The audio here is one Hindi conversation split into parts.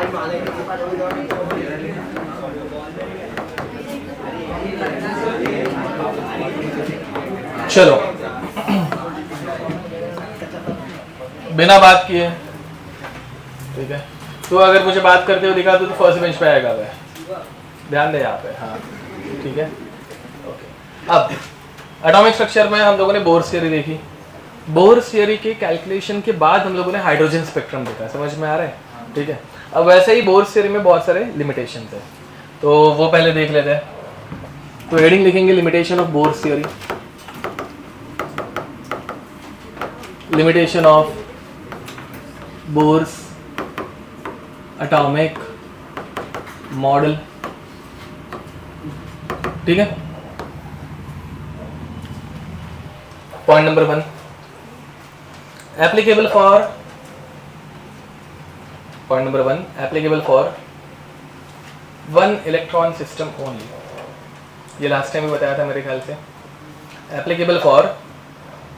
चलो बिना बात किए, ठीक है, तो अगर मुझे बात करते हुए दिखा तो फर्स्ट बेंच पे आएगा वह, ध्यान दे यहाँ पे, हाँ ठीक है ओके। अब एटॉमिक स्ट्रक्चर में हम लोगों ने बोर्स थियरी देखी, बोर्स थियरी के कैलकुलेशन के बाद हम लोगों ने हाइड्रोजन स्पेक्ट्रम देखा, समझ में आ रहा है, ठीक है। अब वैसे ही बोर्स थियरी में बहुत सारे लिमिटेशन है, तो वो पहले देख लेते हैं। तो हेडिंग लिखेंगे limitation of bourse theory, limitation of Bohr's atomic model, ठीक है। Point number 1 applicable for, point number 1 applicable for one electron system only, ये लास्ट टाइम भी बताया था मेरे ख्याल से, applicable for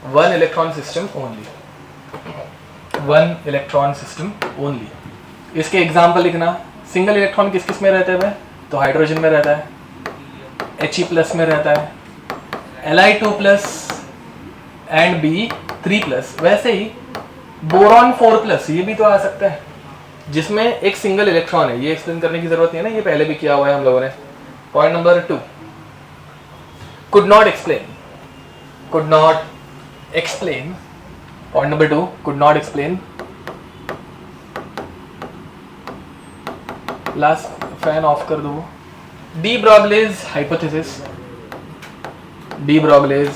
one electron system only, one electron system only. इसके एग्जाम्पल लिखना, सिंगल इलेक्ट्रॉन किस किस में रहते हैं, तो हाइड्रोजन में रहता है, He+ में रहता है, Li2+ एंड B3+। वैसे ही बोरॉन 4+, ये भी तो आ सकता है जिसमें एक सिंगल इलेक्ट्रॉन है, ये एक्सप्लेन करने की जरूरत नहीं है ना, ये पहले भी किया हुआ है हम लोगों ने। Point number 2 could not explain, could not explain, point number 2 could not explain, last fan off कर दो, de Broglie's hypothesis, de Broglie's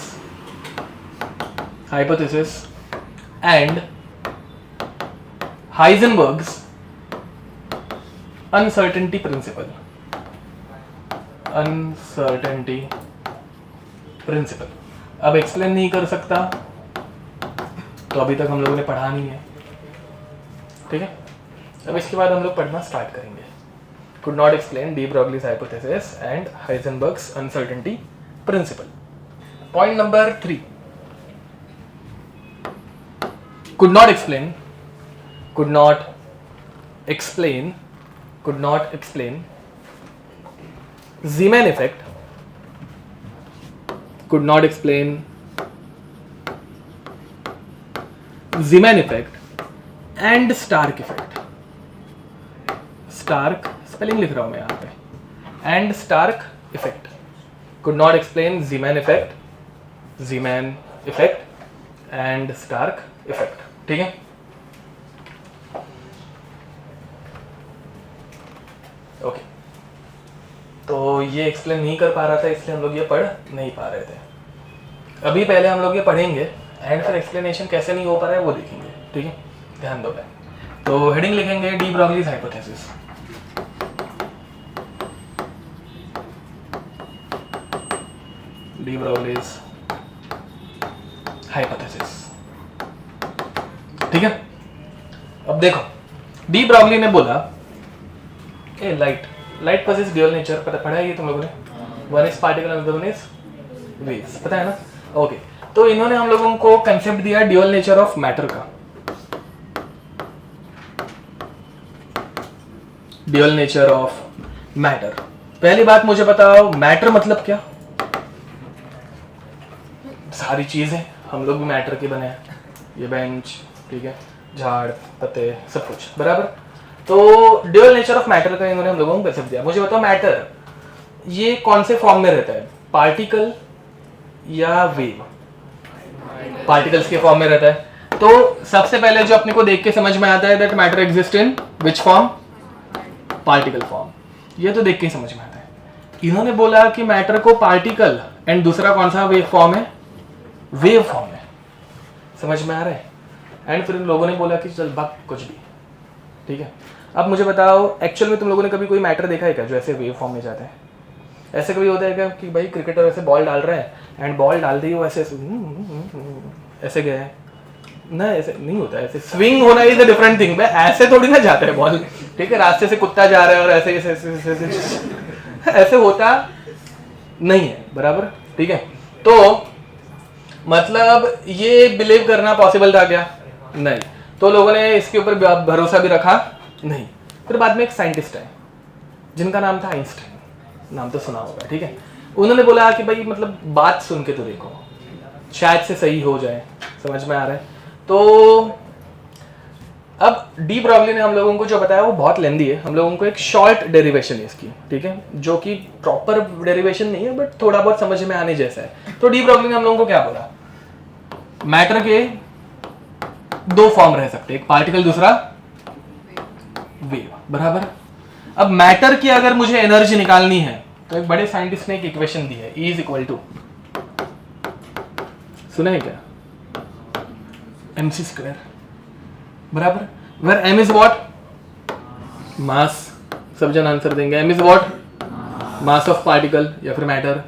hypothesis and Heisenberg's uncertainty principle, uncertainty principle. अब एक्सप्लेन नहीं कर सकता तो अभी तक हम लोगों ने पढ़ा नहीं है, ठीक है। अब इसके बाद हम लोग पढ़ना स्टार्ट करेंगे। Could not explain de Broglie's hypothesis and Heisenberg's uncertainty principle. Point number 3 could not explain, could not explain, could not explain Zeeman effect, could not explain Zeeman effect and Stark effect, Stark spelling लिख रहा हूं मैं यहाँ पे, and Stark effect, could not explain Zeeman effect, Zeeman effect and Stark effect, ठीक है। ओके, तो ये एक्सप्लेन नहीं कर पा रहा था इसलिए हम लोग ये पढ़ नहीं पा रहे थे। अभी पहले हम लोग ये पढ़ेंगे एंड फिर एक्सप्लेनेशन कैसे नहीं हो पा रहा है वो देखेंगे, ठीक है, ध्यान दो। तो हेडिंग लिखेंगे D Broglie's hypothesis, de Broglie's hypothesis, ठीक है। अब देखो डी ब्रॉगली ने बोला ए लाइट पोजेस ड्यूअल नेचर, पढ़ा है ये तुम लोगों ने, one is particle another one is waves, पता है ना, ओके। तो इन्होंने हम लोगों को कंसेप्ट दिया ड्यूअल नेचर ऑफ मैटर का, ड्यूअल नेचर ऑफ मैटर। पहली बात मुझे बताओ मैटर मतलब क्या? सारी चीजें, हम लोग भी मैटर के बने हैं, ये बेंच, ठीक है, झाड़ पत्ते सब कुछ बराबर। तो ड्यूअल नेचर ऑफ मैटर का इन्होंने हम लोगों को कंसेप्ट दिया। मुझे बताओ मैटर ये कौन से फॉर्म में रहता है, पार्टिकल या वेव? पार्टिकल्स के फॉर्म में रहता है। तो सबसे पहले जो अपने को देख के समझ में आता है that matter exist in which form, particle form, ये तो देख के समझ में आता है। इन्होंने बोला कि मैटर को पार्टिकल एंड दूसरा कौन सा वेव फॉर्म है, वेव फॉर्म है, समझ में आ रहा है। एंड फिर इन लोगों ने बोला कि चल बात कुछ भी, ठीक है। अब मुझे बताओ एक्चुअल में तुम लोगों ने कभी कोई मैटर देखा है क्या जो ऐसे वेव फॉर्म में जाता है? ऐसे कभी होता है क्या कि भाई क्रिकेटर ऐसे बॉल डाल रहा है एंड बॉल डाल दी वो ऐसे ऐसे गया है ना, ऐसे नहीं होता है। ऐसे स्विंग होना इज अ डिफरेंट थिंग, ऐसे थोड़ी ना जाता है बॉल, ठीक है। रास्ते से कुत्ता जा रहा है और ऐसे ऐसे ऐसे ऐसे ऐसे होता नहीं है, बराबर, ठीक है। तो मतलब ये बिलीव करना पॉसिबल था क्या? नहीं। तो लोगों ने इसके ऊपर भरोसा भी रखा नहीं। फिर बाद में एक साइंटिस्ट है जिनका नाम था आइंस्टाइन, नाम तो सुना होगा, ठीक है। उन्होंने बोला कि भाई मतलब बात सुन के तो देखो, शायद से सही हो जाए, समझ में आ रहा है। तो अब डी ब्रॉगली ने हम लोगों को जो बताया वो बहुत लेंदी है, हम लोगों को एक शॉर्ट डेरिवेशन है इसकी, ठीक है, जो कि प्रॉपर डेरिवेशन नहीं है बट थोड़ा बहुत समझ में आने जैसा है। तो डी ब्रॉगली ने हम लोगों को क्या बोला, मैटर के दो फॉर्म रह सकते हैं, एक पार्टिकल दूसरा वेव, बराबर। अब मैटर की अगर मुझे एनर्जी निकालनी है तो एक बड़े साइंटिस्ट ने एक इक्वेशन दी है, E इज इक्वल टू, सुना है क्या, mc², बराबर, वेर m इज व्हाट, मास, सब जन आंसर देंगे, m is what, mass of particle या फिर matter,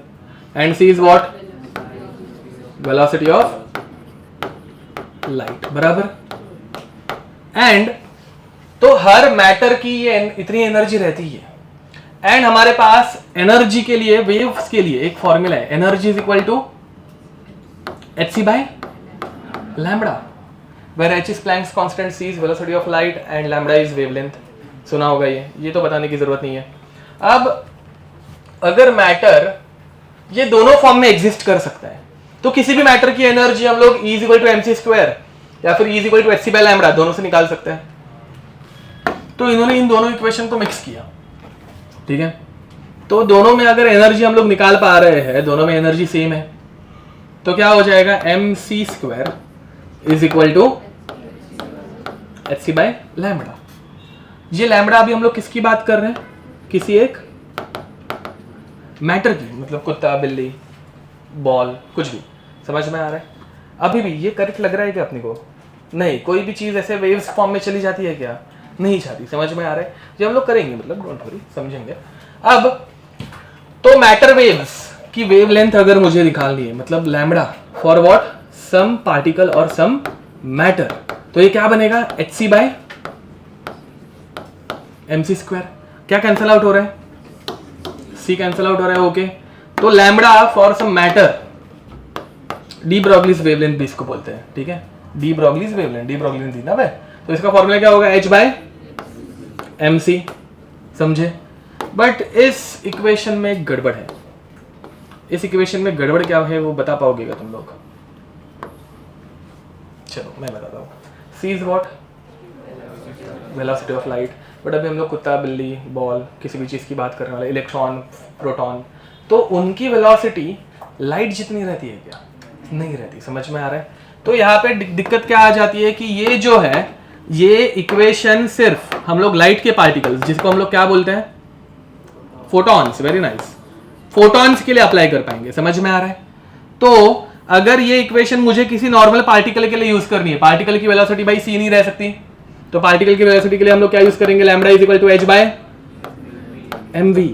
and c is what, velocity of light, बराबर। एंड तो हर मैटर की ये इतनी एनर्जी रहती है, एंड हमारे पास एनर्जी के लिए, वेव्स के लिए एक फॉर्मूला है, energy is equal to hc by lambda, where h is Planck's constant, c is velocity of light and lambda is wavelength। सुना होगा ये तो बताने की जरूरत नहीं है। अब अगर मैटर ये दोनों फॉर्म में एग्जिस्ट कर सकता है तो किसी भी मैटर की एनर्जी हम लोग E is equal to mc² या फिर E is equal to hc by lambda दोनों से निकाल सकते हैं। तो इन्होंने इन दोनों इक्वेशन को मिक्स किया, ठीक है। तो दोनों में अगर एनर्जी हम लोग निकाल पा रहे हैं, दोनों में एनर्जी सेम है, तो क्या हो जाएगा, mc² is equal to hc by lambda। ये लैम्बडा अभी हम लोग किसकी बात कर रहे हैं, किसी एक मैटर की, मतलब कुत्ता, बिल्ली, बॉल, कुछ भी, समझ में आ रहा है। अभी भी ये करेक्ट लग रहा है क्या अपने को, नहीं, कोई भी चीज ऐसे वेव्स फॉर्म में चली जाती है क्या, नहीं जाती, समझ में आ रहा है। ये हम लोग करेंगे, मतलब डोंट वरी, समझेंगे। अब तो मैटर वेव्स की वेवलेंथ अगर मुझे निकालनी है, मतलब lambda for what, some particle और सम मैटर, तो ये क्या बनेगा, hc by mc²। क्या कैंसल आउट हो रहा है, c कैंसल आउट हो रहा है, ओके। तो lambda for some matter, de Broglie's wavelength भी इसको बोलते हैं, ठीक है, de Broglie's wavelength, de Broglie ने दी ना भाई, तो इसका फॉर्मूला क्या होगा, h by mc, समझे। बट इस इक्वेशन में गड़बड़ है, इस इक्वेशन में गड़बड़ क्या है वो बता पाओगे तुम लोग, चलो मैं बताता हूँ। c is what, velocity of light, but अभी हम लोग कुत्ता, बिल्ली, बॉल, किसी भी चीज की बात करने वाले, इलेक्ट्रॉन, प्रोटॉन, तो उनकी वेलोसिटी लाइट जितनी रहती है क्या, नहीं रहती, समझ में आ रहा है। तो यहाँ पे दिक्कत क्या आ जाती है कि ये जो है, ये इक्वेशन सिर्फ हम लोग लाइट के पार्टिकल्स, जिसको हम लोग क्या बोलते हैं, फोटॉन्स, वेरी नाइस, फोटॉन्स के लिए अप्लाई कर पाएंगे, समझ में आ रहा है। तो अगर ये इक्वेशन मुझे किसी नॉर्मल पार्टिकल के लिए यूज करनी है, पार्टिकल की वेलोसिटी बाई c नहीं रह सकती, तो पार्टिकल की वेलोसिटी के लिए हम लोग क्या यूज करेंगे, lambda is equal to h by mv,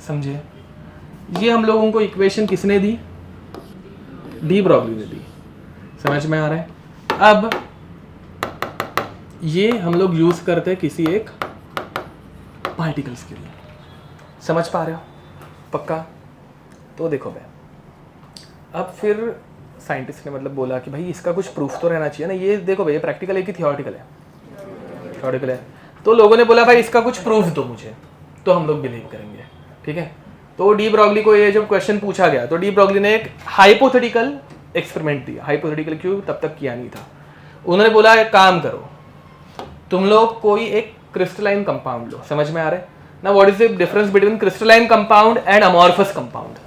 समझे। ये हम लोगों को इक्वेशन किसने दी, डी ब्रॉगली ने दी, समझ में आ रहा है। अब ये हम लोग यूज करते हैं किसी एक पार्टिकल्स के लिए, समझ पा रहे हो, पक्का। तो देखो भाई, अब फिर साइंटिस्ट ने मतलब बोला कि भाई इसका कुछ प्रूफ तो रहना चाहिए ना, ये देखो भाई प्रैक्टिकल है कि थियोरेटिकल है, थियोरेटिकल है। तो लोगों ने बोला भाई इसका कुछ प्रूफ दो मुझे, तो हम लोग बिलीव करेंगे, ठीक है। तो डी ब्रॉगली को ये जब क्वेश्चन पूछा गया तो डी ब्रॉगली ने एक हाइपोथेटिकल एक्सपेरिमेंट दिया। हाइपोथेटिकल क्यों, तब तक किया नहीं था। उन्होंने बोला एक काम करो, तुम लोग कोई एक क्रिस्टलाइन कंपाउंड लो, समझ में आ रहा है ना। What is the difference between crystalline compound and amorphous compound.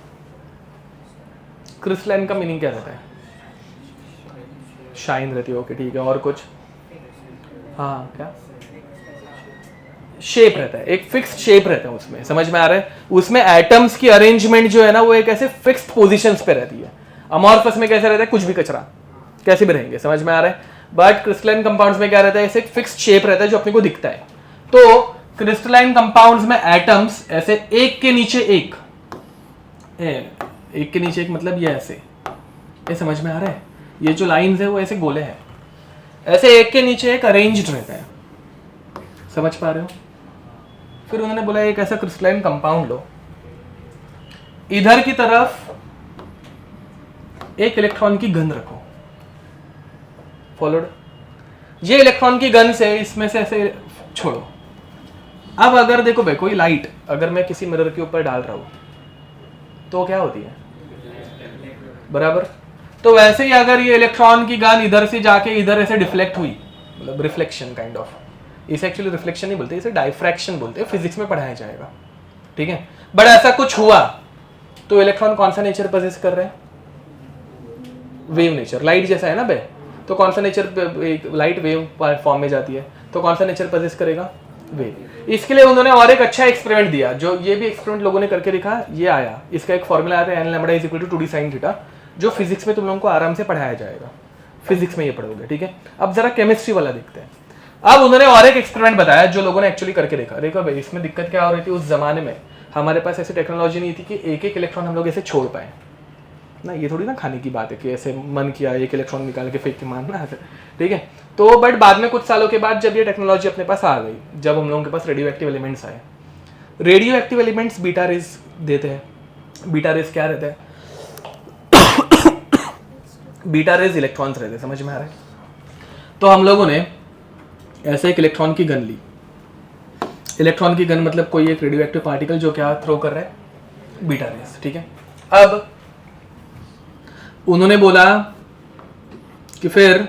Crystalline का मीनिंग क्या रहता है, शाइन रहती है, ओके ठीक है। और कुछ, हाँ क्या, शेप रहता है, एक फिक्स्ड शेप रहता है उसमें, समझ में आ रहा है। उसमें एटम्स की अरेंजमेंट जो है ना वो एक ऐसे फिक्स्ड पोजीशंस पे रहती है। अमॉर्फस में कैसे रहता है, कुछ भी कचरा कैसे भी रहेंगे, समझ में आ रहा है। बट क्रिस्टलाइन कंपाउंड्स में क्या रहता है, ऐसे एक फिक्स्ड शेप रहता है जो अपने को दिखता है। तो क्रिस्टलाइन कंपाउंड्स में एटम्स ऐसे एक के नीचे एक, एक के नीचे एक मतलब ये ऐसे, ये समझ में आ रहा है। ये जो लाइंस है वो ऐसे गोले हैं, ऐसे एक के नीचे एक अरेंज्ड रहता है, समझ पा रहे हो। फिर उन्होंने बोला एक ऐसा क्रिस्टलाइन कंपाउंड लो, इधर की तरफ एक इलेक्ट्रॉन की गन रखो, फॉलोड। ये इलेक्ट्रॉन की गन से इसमें से ऐसे छोड़ो, अब अगर देखो भाई कोई लाइट अगर मैं किसी मिरर के ऊपर डाल रहा हूँ तो क्या होती है, बराबर। तो वैसे ही अगर ये इलेक्ट्रॉन की गन इधर से जाके इधर ऐसे डिफ्लेक्ट हुई, मतलब रिफ्लेक्शन काइंड ऑफ, इसे एक्चुअली रिफ्लेक्शन नहीं बोलते, इसे डाइफ्रैक्शन बोलते हैं, फिजिक्स में पढ़ाया जाएगा, ठीक है। बट ऐसा कुछ हुआ तो इलेक्ट्रॉन कौन सा नेचर पोजेस कर रहे हैं, वेव नेचर, लाइट जैसा है ना बे, तो कौन सा नेचर, लाइट वेव फॉर्म में जाती है तो कौन सा नेचर पोजेस करेगा, वेव। इसके लिए उन्होंने और एक अच्छा एक्सपेरिमेंट दिया, जो ये भी एक्सपेरिमेंट लोगों ने करके देखा, ये आया, इसका एक फॉर्मूला आता है n lambda is equal to 2d sin theta, जो फिजिक्स में तुम लोगों को आराम से पढ़ाया जाएगा, फिजिक्स में ये पढ़ोगे, ठीक है। अब जरा केमिस्ट्री वाला देखते हैं। अब उन्होंने और एक एक्सपेरिमेंट बताया जो लोगों ने एक्चुअली करके देखा। देखो भाई इसमें दिक्कत क्या हो रही थी, उस जमाने में हमारे पास ऐसी टेक्नोलॉजी नहीं थी कि एक एक इलेक्ट्रॉन हम लोग ऐसे छोड़ पाए ना, ये थोड़ी ना खाने की बात है कि ऐसे मन किया एक इलेक्ट्रॉन निकाल के फेंक के मारना, ठीक है। तो बट बाद में कुछ सालों के बाद जब ये टेक्नोलॉजी अपने पास आ गई, जब हम लोगों के पास रेडियो एक्टिव एलिमेंट्स आए, radio active elements beta raise देते हैं। बीटा रेज क्या रहता है, बीटा रेज इलेक्ट्रॉन्स रहते हैं, समझ में आ रहा है। तो हम लोगों ने ऐसे एक इलेक्ट्रॉन की गन ली, इलेक्ट्रॉन की गन मतलब कोई एक रेडियो एक्टिव पार्टिकल जो क्या थ्रो कर रहा है, बीटा रेज, ठीक है। अब उन्होंने बोला कि फिर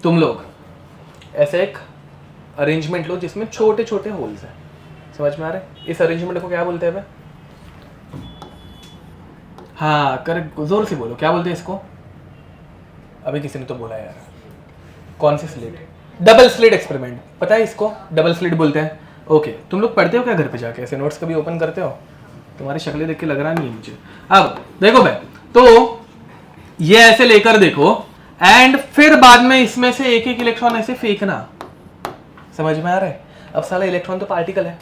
तुम लोग ऐसे एक अरेंजमेंट लो जिसमें छोटे छोटे होल्स हैं, समझ में आ रहा है। इस अरेंजमेंट को क्या बोलते हैं भाई, हाँ कर जोर से बोलो, क्या बोलते हैं इसको, अभी किसी ने तो बोला यार, कौन सी स्लिट, डबल स्लिट एक्सपेरिमेंट, पता है इसको, डबल स्लिट बोलते हैं। ओके, तुम लोग पढ़ते हो क्या घर पे जाके, ऐसे नोट्स कभी ओपन करते हो, तुम्हारी शक्लें देख के लग रहा नहीं है मुझे। अब देखो भाई, तो ये ऐसे लेकर देखो एंड फिर बाद में इसमें से एक एक इलेक्ट्रॉन ऐसे फेंकना, समझ में आ रहा है। अब साला इलेक्ट्रॉन तो पार्टिकल है,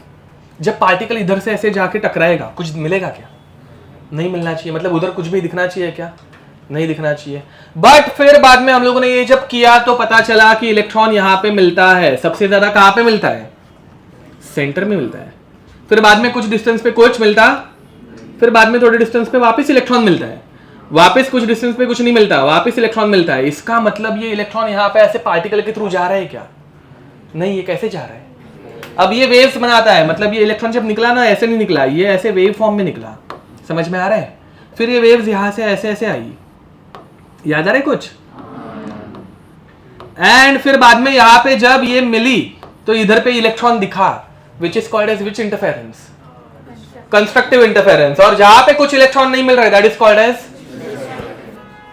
जब पार्टिकल इधर से ऐसे जाके टकराएगा कुछ मिलेगा क्या, नहीं मिलना चाहिए, मतलब उधर कुछ भी दिखना चाहिए क्या, नहीं दिखना चाहिए। बट फिर बाद में हम लोगों ने ये जब किया तो पता चला कि इलेक्ट्रॉन यहां पे मिलता है, सबसे ज्यादा कहां पे मिलता है, सेंटर में मिलता है। फिर बाद में कुछ डिस्टेंस पे कुछ मिलता, फिर बाद में थोड़े डिस्टेंस पे वापस इलेक्ट्रॉन मिलता है, वापस कुछ डिस्टेंस पे कुछ नहीं मिलता, वापस इलेक्ट्रॉन मिलता है। इसका मतलब ये इलेक्ट्रॉन यहाँ पे ऐसे पार्टिकल के थ्रू जा रहा है क्या, नहीं, ये कैसे जा रहा है। अब ये वेव्स बनाता है, मतलब ये इलेक्ट्रॉन जब निकला ना ऐसे नहीं निकला, ये ऐसे वेव फॉर्म में निकला, समझ में आ रहा है। फिर ये वेव्स यहां से ऐसे ऐसे आई, याद आ रहा है कुछ, एंड फिर बाद में यहां पे जब ये मिली तो इधर पे इलेक्ट्रॉन दिखा, which is called as which interference, constructive interference. और जहां पे कुछ इलेक्ट्रॉन नहीं मिल रहा है दैट इज कॉल्ड एज,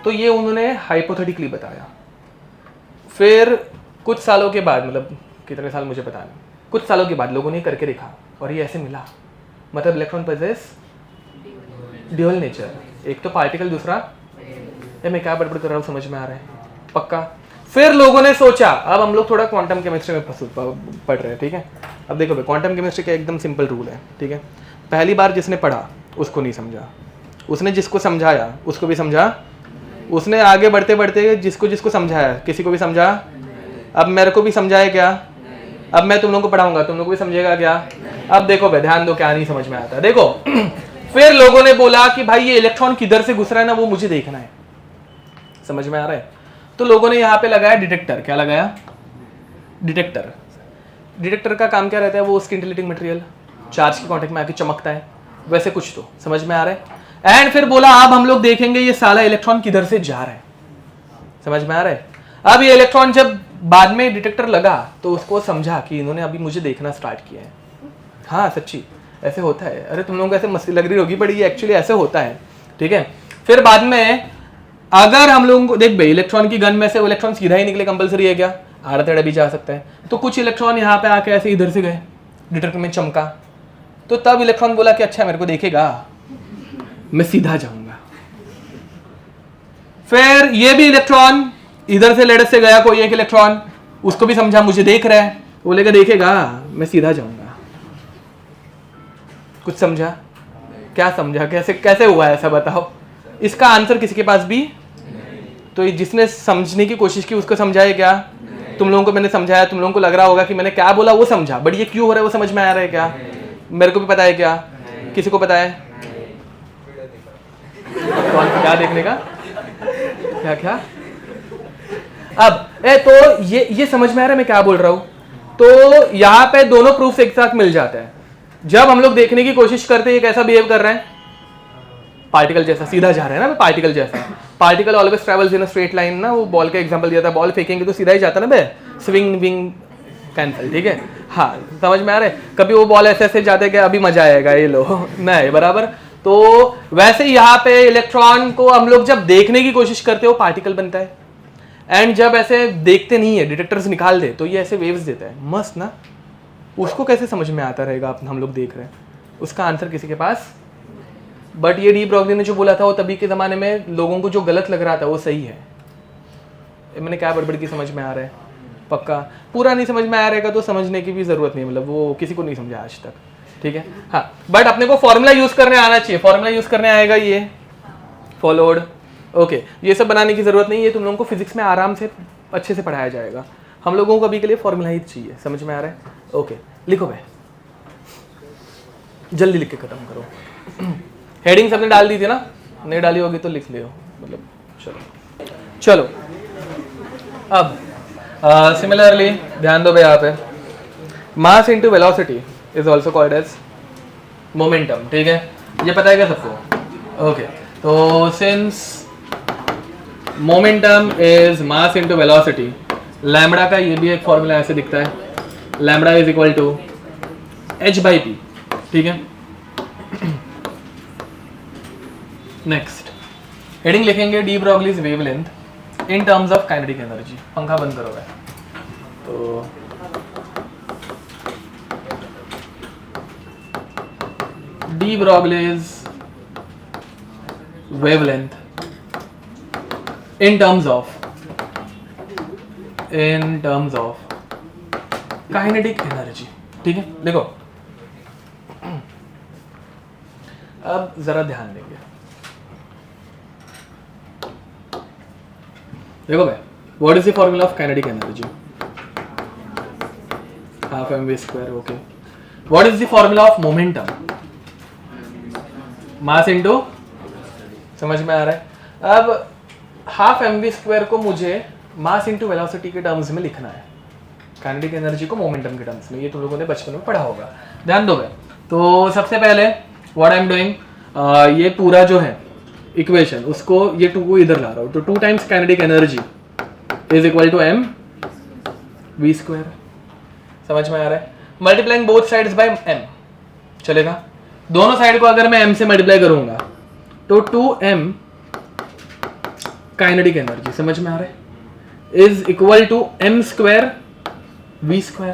तो ये उन्होंने हाइपोथेटिकली बताया। फिर कुछ सालों के बाद, मतलब कितने साल मुझे पता नहीं, कुछ सालों के बाद लोगों ने करके देखा और ये ऐसे मिला, मतलब इलेक्ट्रॉन पोजेस ड्यूअल नेचर, एक तो पार्टिकल, दूसरा ये मैं क्या बड़बड़ कर रहा हूँ समझ में आ रहा है पक्का। फिर लोगों ने सोचा, अब हम लोग थोड़ा क्वांटम केमिस्ट्री में पढ़ रहे हैं, ठीक है। अब देखो भाई क्वांटम केमिस्ट्री का एकदम सिंपल रूल है, ठीक है। पहली बार जिसने पढ़ा उसको नहीं समझा, उसने जिसको समझाया उसको भी समझा, उसने आगे बढ़ते बढ़ते जिसको जिसको समझाया किसी को भी समझा, अब मेरे को भी समझाए क्या, अब मैं तुम लोगों को पढ़ाऊंगा तुम लोग को भी समझेगा क्या। अब देखो भाई ध्यान दो, क्या नहीं समझ में आता, देखो फिर लोगों ने बोला कि भाई ये इलेक्ट्रॉन किधर से घुस रहा है ना वो मुझे देखना है, समझ में आ रहा है। तो लोगों ने यहाँ पे लगाया डिटेक्टर, क्या लगाया, डिटेक्टर। डिटेक्टर का काम क्या रहता है, वो स्किंटिलेटिंग मटेरियल चार्ज के कांटेक्ट में आके चमकता है, वैसे कुछ तो समझ में आ रहा है। एंड फिर बोला अब हम लोग देखेंगे ये साला इलेक्ट्रॉन किधर से जा रहा है, समझ में आ रहा है। अब ये इलेक्ट्रॉन जब बाद में डिटेक्टर लगा तो उसको समझा कि इन्होंने अभी मुझे देखना स्टार्ट किया है, हाँ सच्ची ऐसे होता है। अरे तुम लोगों को ऐसे मस्ती लग रही होगी बट ये एक्चुअली ऐसे होता है, ठीक है। फिर बाद में अगर हम लोगों को देख भाई इलेक्ट्रॉन की गन में से वो इलेक्ट्रॉन सीधा ही निकले कंपलसरी है क्या, आड़ा टेढ़ा भी जा सकता है। तो कुछ इलेक्ट्रॉन यहाँ पे आके ऐसे इधर से गए, डिटेक्टर में चमका, तो तब इलेक्ट्रॉन बोला कि अच्छा मेरे को देखेगा, मैं सीधा जाऊंगा। फिर ये भी इलेक्ट्रॉन इधर से लेडस से गया कोई एक इलेक्ट्रॉन, उसको भी समझा मुझे देख रहा है, बोलेगा देखेगा मैं सीधा जाऊंगा। कुछ समझा, क्या समझा, कैसे कैसे हुआ ऐसा बताओ। इसका आंसर किसी के पास भी, तो जिसने समझने की कोशिश की उसको समझाए क्या, तुम लोगों को मैंने समझाया, तुम लोगों को लग रहा होगा कि मैंने क्या बोला वो समझा, बट ये क्यों हो रहा है वो समझ में आ रहा है क्या, मेरे को भी पता है क्या, किसी को पता है, कौन क्या देखने का, क्या क्या। अब तो ये समझ में आ रहा है मैं क्या बोल रहा हूं। तो यहाँ पे दोनों प्रूफ एक साथ मिल जाते हैं। जब हम लोग देखने की कोशिश करते हैं ये कैसा बिहेव कर रहे हैं, पार्टिकल जैसा सीधा जा रहा है ना, पार्टिकल जैसा। Particle always travels in a straight line ना, वो बॉल का एग्जांपल दिया था, बॉल फेंकेंगे तो सीधा ही जाता ना बे, स्विंग विंग कैंसिल, ठीक है। हाँ समझ में आ रहा है, कभी वो बॉल ऐसे ऐसे जाते कि अभी मजा आएगा ये लो नहीं बराबर। तो वैसे यहाँ पे इलेक्ट्रॉन को हम लोग जब देखने की कोशिश करते हो पार्टिकल बनता है, एंड जब ऐसे देखते नहीं है, डिटेक्टर्स निकाल दे तो ये ऐसे वेव्स देता है, मस्त ना। उसको कैसे समझ में आता रहेगा हम लोग देख रहे हैं, उसका आंसर किसी के पास। बट ये डी ब्रॉगली ने जो बोला था वो तभी के ज़माने में लोगों को जो गलत लग रहा था वो सही है। मैंने क्या बड़बड़ की समझ में आ रहा है, पक्का पूरा नहीं समझ में आ रहेगा तो समझने की भी ज़रूरत नहीं, मतलब वो किसी को नहीं समझा आज तक, ठीक है। हाँ बट अपने को फॉर्मूला यूज़ करने आना चाहिए, फॉर्मूला यूज़ करने आएगा ये फॉलोड, ओके। ये सब बनाने की ज़रूरत नहीं है, तुम लोगों को फिजिक्स में आराम से अच्छे से पढ़ाया जाएगा। हम लोगों को अभी के लिए फॉर्मूला ही चाहिए, समझ में आ रहा है, ओके। लिखो भाई, जल्दी लिख के ख़त्म करो। हेडिंग सबने डाल दी थी ना, नहीं डाली होगी तो लिख लियो, मतलब चलो। अब सिमिलरली ध्यान दो भाई, यहाँ पे mass into velocity is also called as momentum, ठीक है। ये पता है क्या सबको, ओके। तो since momentum is mass into velocity, lambda का ये भी एक फॉर्मूला ऐसे दिखता है, lambda is equal to h/p, ठीक है। नेक्स्ट हेडिंग लिखेंगे D Broglie's wavelength in terms of kinetic energy. पंखा बंद करो भाई। तो de Broglie's wavelength in terms of kinetic energy, ठीक है। देखो अब जरा ध्यान देंगे, देखो भाई, what is the formula of kinetic energy, half mv², okay. What is the formula of momentum, mass into, समझ में आ रहा है। अब हाफ mv² को मुझे मास इनटू वेलोसिटी के टर्म्स में लिखना है, काइनेटिक एनर्जी को मोमेंटम के टर्म्स में, ये तुम लोगों ने बचपन में पढ़ा होगा, ध्यान दो भाई। तो सबसे पहले व्हाट आई एम डूइंग, ये पूरा जो है इक्वेशन, उसको ये 2 को इधर ला रहा हूँ, तो 2 times kinetic energy is equal to mv², समझ में आ रहा है। Multiplying both sides by m, चलेगा। दोनों साइड को अगर मैं m से मल्टीप्लाई करूंगा तो 2m काइनेटिक एनर्जी, समझ में आ रहा है, is equal to m² v²।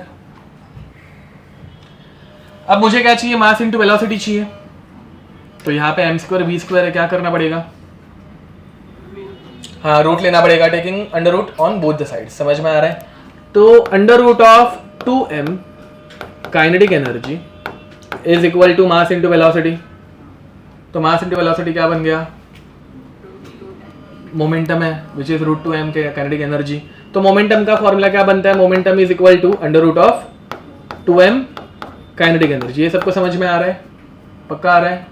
अब मुझे क्या चाहिए, मास इनटू वेलोसिटी चाहिए, तो यहाँ पे m² v² है, क्या करना पड़ेगा, हाँ रूट लेना पड़ेगा, taking under root on both the side, समझ में आ रहा है। तो under root of 2m kinetic energy is equal to mass into velocity, तो मास इनटू वेलोसिटी क्या बन गया, मोमेंटम है, विच इज रूट 2m के काइनेटिक एनर्जी। तो मोमेंटम का फॉर्मूला क्या बनता है, momentum is equal to under root of 2m kinetic energy. ये सबको समझ में आ रहा है, पक्का आ रहा है,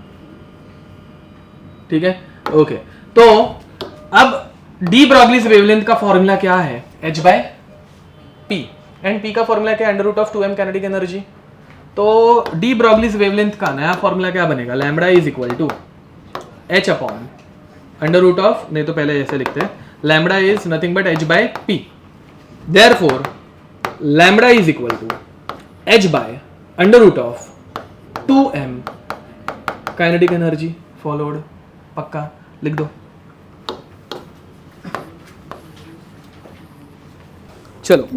ठीक है, ओके। तो अब डी ब्रॉगलीज वेवलेंथ का फॉर्मूला क्या है, h/p, एंड p का फॉर्मूला क्या है, under root of 2m kinetic energy. तो डी ब्रॉगलीज वेवलेंथ का नया फॉर्मूला क्या बनेगा, lambda is equal to h upon under root of, नहीं तो पहले ऐसे लिखते हैं, lambda is nothing but h/p, therefore lambda is equal to h/ under root of 2m kinetic energy followed, पक्का लिख दो। चलो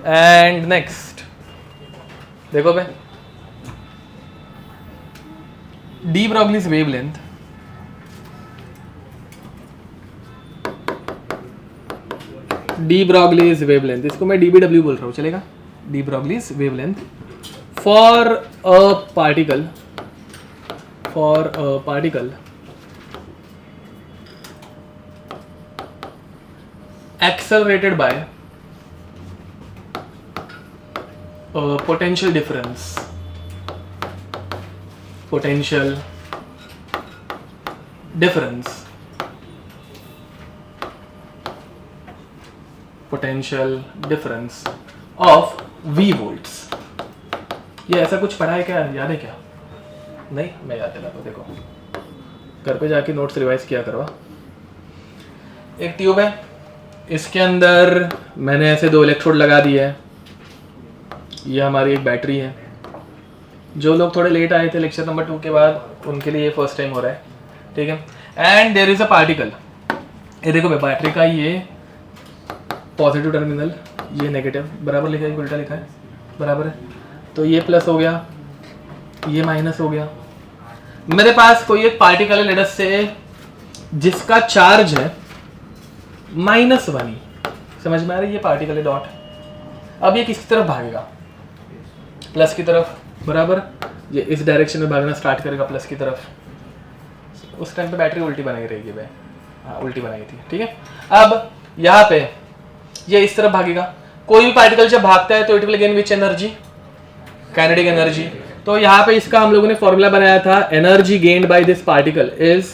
एंड नेक्स्ट देखो भाई, डी ब्रॉगलीज वेवलेंथ इसको मैं DBW बोल रहा हूं, चलेगा। D Broglie's wavelength for a particle accelerated by potential difference of v volts. ये ऐसा कुछ पढ़ा है क्या, याद है क्या? नहीं, मैं याद दिलाता हूँ। देखो घर पे जाके नोट्स रिवाइज किया करवा। एक ट्यूब है, इसके अंदर मैंने ऐसे 2 इलेक्ट्रोड लगा दिए हैं। ये हमारी एक बैटरी है। जो लोग थोड़े लेट आए थे लेक्चर नंबर 2 के बाद, उनके लिए ये फर्स्ट टाइम हो रहा है, ठीक है। And there is a particle. ये देखो बैटरी का ये पॉजिटिव टर्मिनल, ये नेगेटिव, बराबर लिखा है, उल्टा लिखा है, बराबर है। तो ये प्लस हो गया, ये माइनस हो गया। मेरे पास कोई एक पार्टिकल है लेट अस से, जिसका चार्ज है -1, समझ में आ रही है? ये पार्टिकल है डॉट। अब ये किसकी तरफ भागेगा? प्लस की तरफ, बराबर। ये इस डायरेक्शन में भागना स्टार्ट करेगा प्लस की तरफ। उस टाइम पे बैटरी उल्टी बनाई रहेगी भाई, हाँ उल्टी बनाई थी, ठीक है। अब यहाँ पे ये इस तरफ भागेगा। कोई भी पार्टिकल जब भागता है तो it will gain which energy? Kinetic energy. तो यहाँ पे इसका हम लोगों ने फॉर्मूला बनाया था, energy gained by this particle is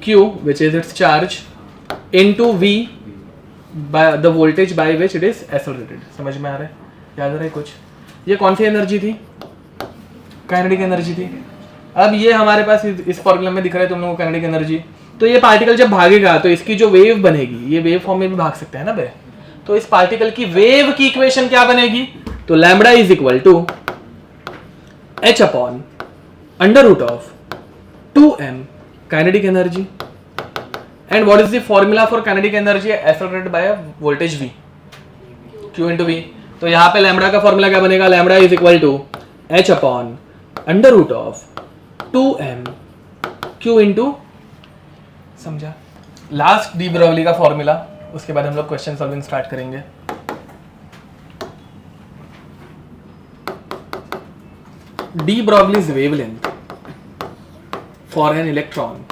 Q which is its charge into V by the voltage by which it is accelerated। समझ में आ रहा है? याद आ रहा है कुछ? ये कौन सी एनर्जी थी? काइनेटिक एनर्जी थी। अब ये हमारे पास इस फॉर्मूला में दिख रहा है तुम लोगों को काइनेटिक एनर्जी। तो ये पार्टिकल जब भागेगा तो इसकी जो वेव बनेगी, ये वेव फॉर्म में भी भाग सकता है ना बे। तो इस पार्टिकल की वेव की इक्वेशन क्या बनेगी? तो lambda is equal to h upon under root of 2m kinetic energy. And what is the formula for kinetic energy accelerated by voltage v, q into v। तो यहाँ पे लैम्बडा का फॉर्मूला क्या बनेगा? Lambda is equal to h upon under root of 2m q into, समझा? लास्ट डी ब्रोगली का फॉर्मूला, उसके बाद हम लोग क्वेश्चन सॉल्विंग स्टार्ट करेंगे। De Broglie's wavelength for an electron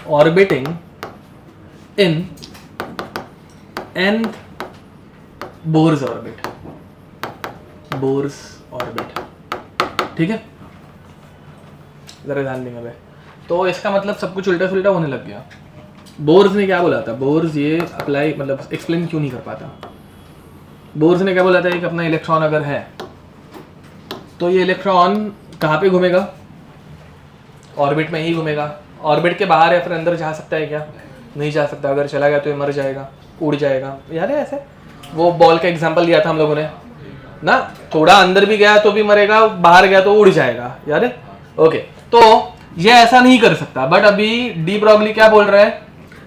orbiting in nth Bohr's orbit, ठीक है। जरा ध्यान देंगे भाई। तो इसका मतलब सब कुछ उल्टा सुल्टा होने लग गया। बोर्स ने क्या बोला था? बोर्स ये अप्लाई मतलब एक्सप्लेन क्यों नहीं कर पाता? बोर्स ने क्या बोला था कि अपना इलेक्ट्रॉन अगर है तो ये इलेक्ट्रॉन कहाँ पे घूमेगा? ऑर्बिट में ही घूमेगा। ऑर्बिट के बाहर या फिर अंदर जा सकता है क्या? नहीं जा सकता। अगर चला गया तो ये मर जाएगा, उड़ जाएगा। याद है ऐसे वो बॉल का एग्जांपल दिया था हम लोगों ने ना, थोड़ा अंदर भी गया तो भी मरेगा, बाहर गया तो उड़ जाएगा, याद है? ओके, तो ये ऐसा नहीं कर सकता। बट अभी डी ब्रोगली क्या बोल रहा है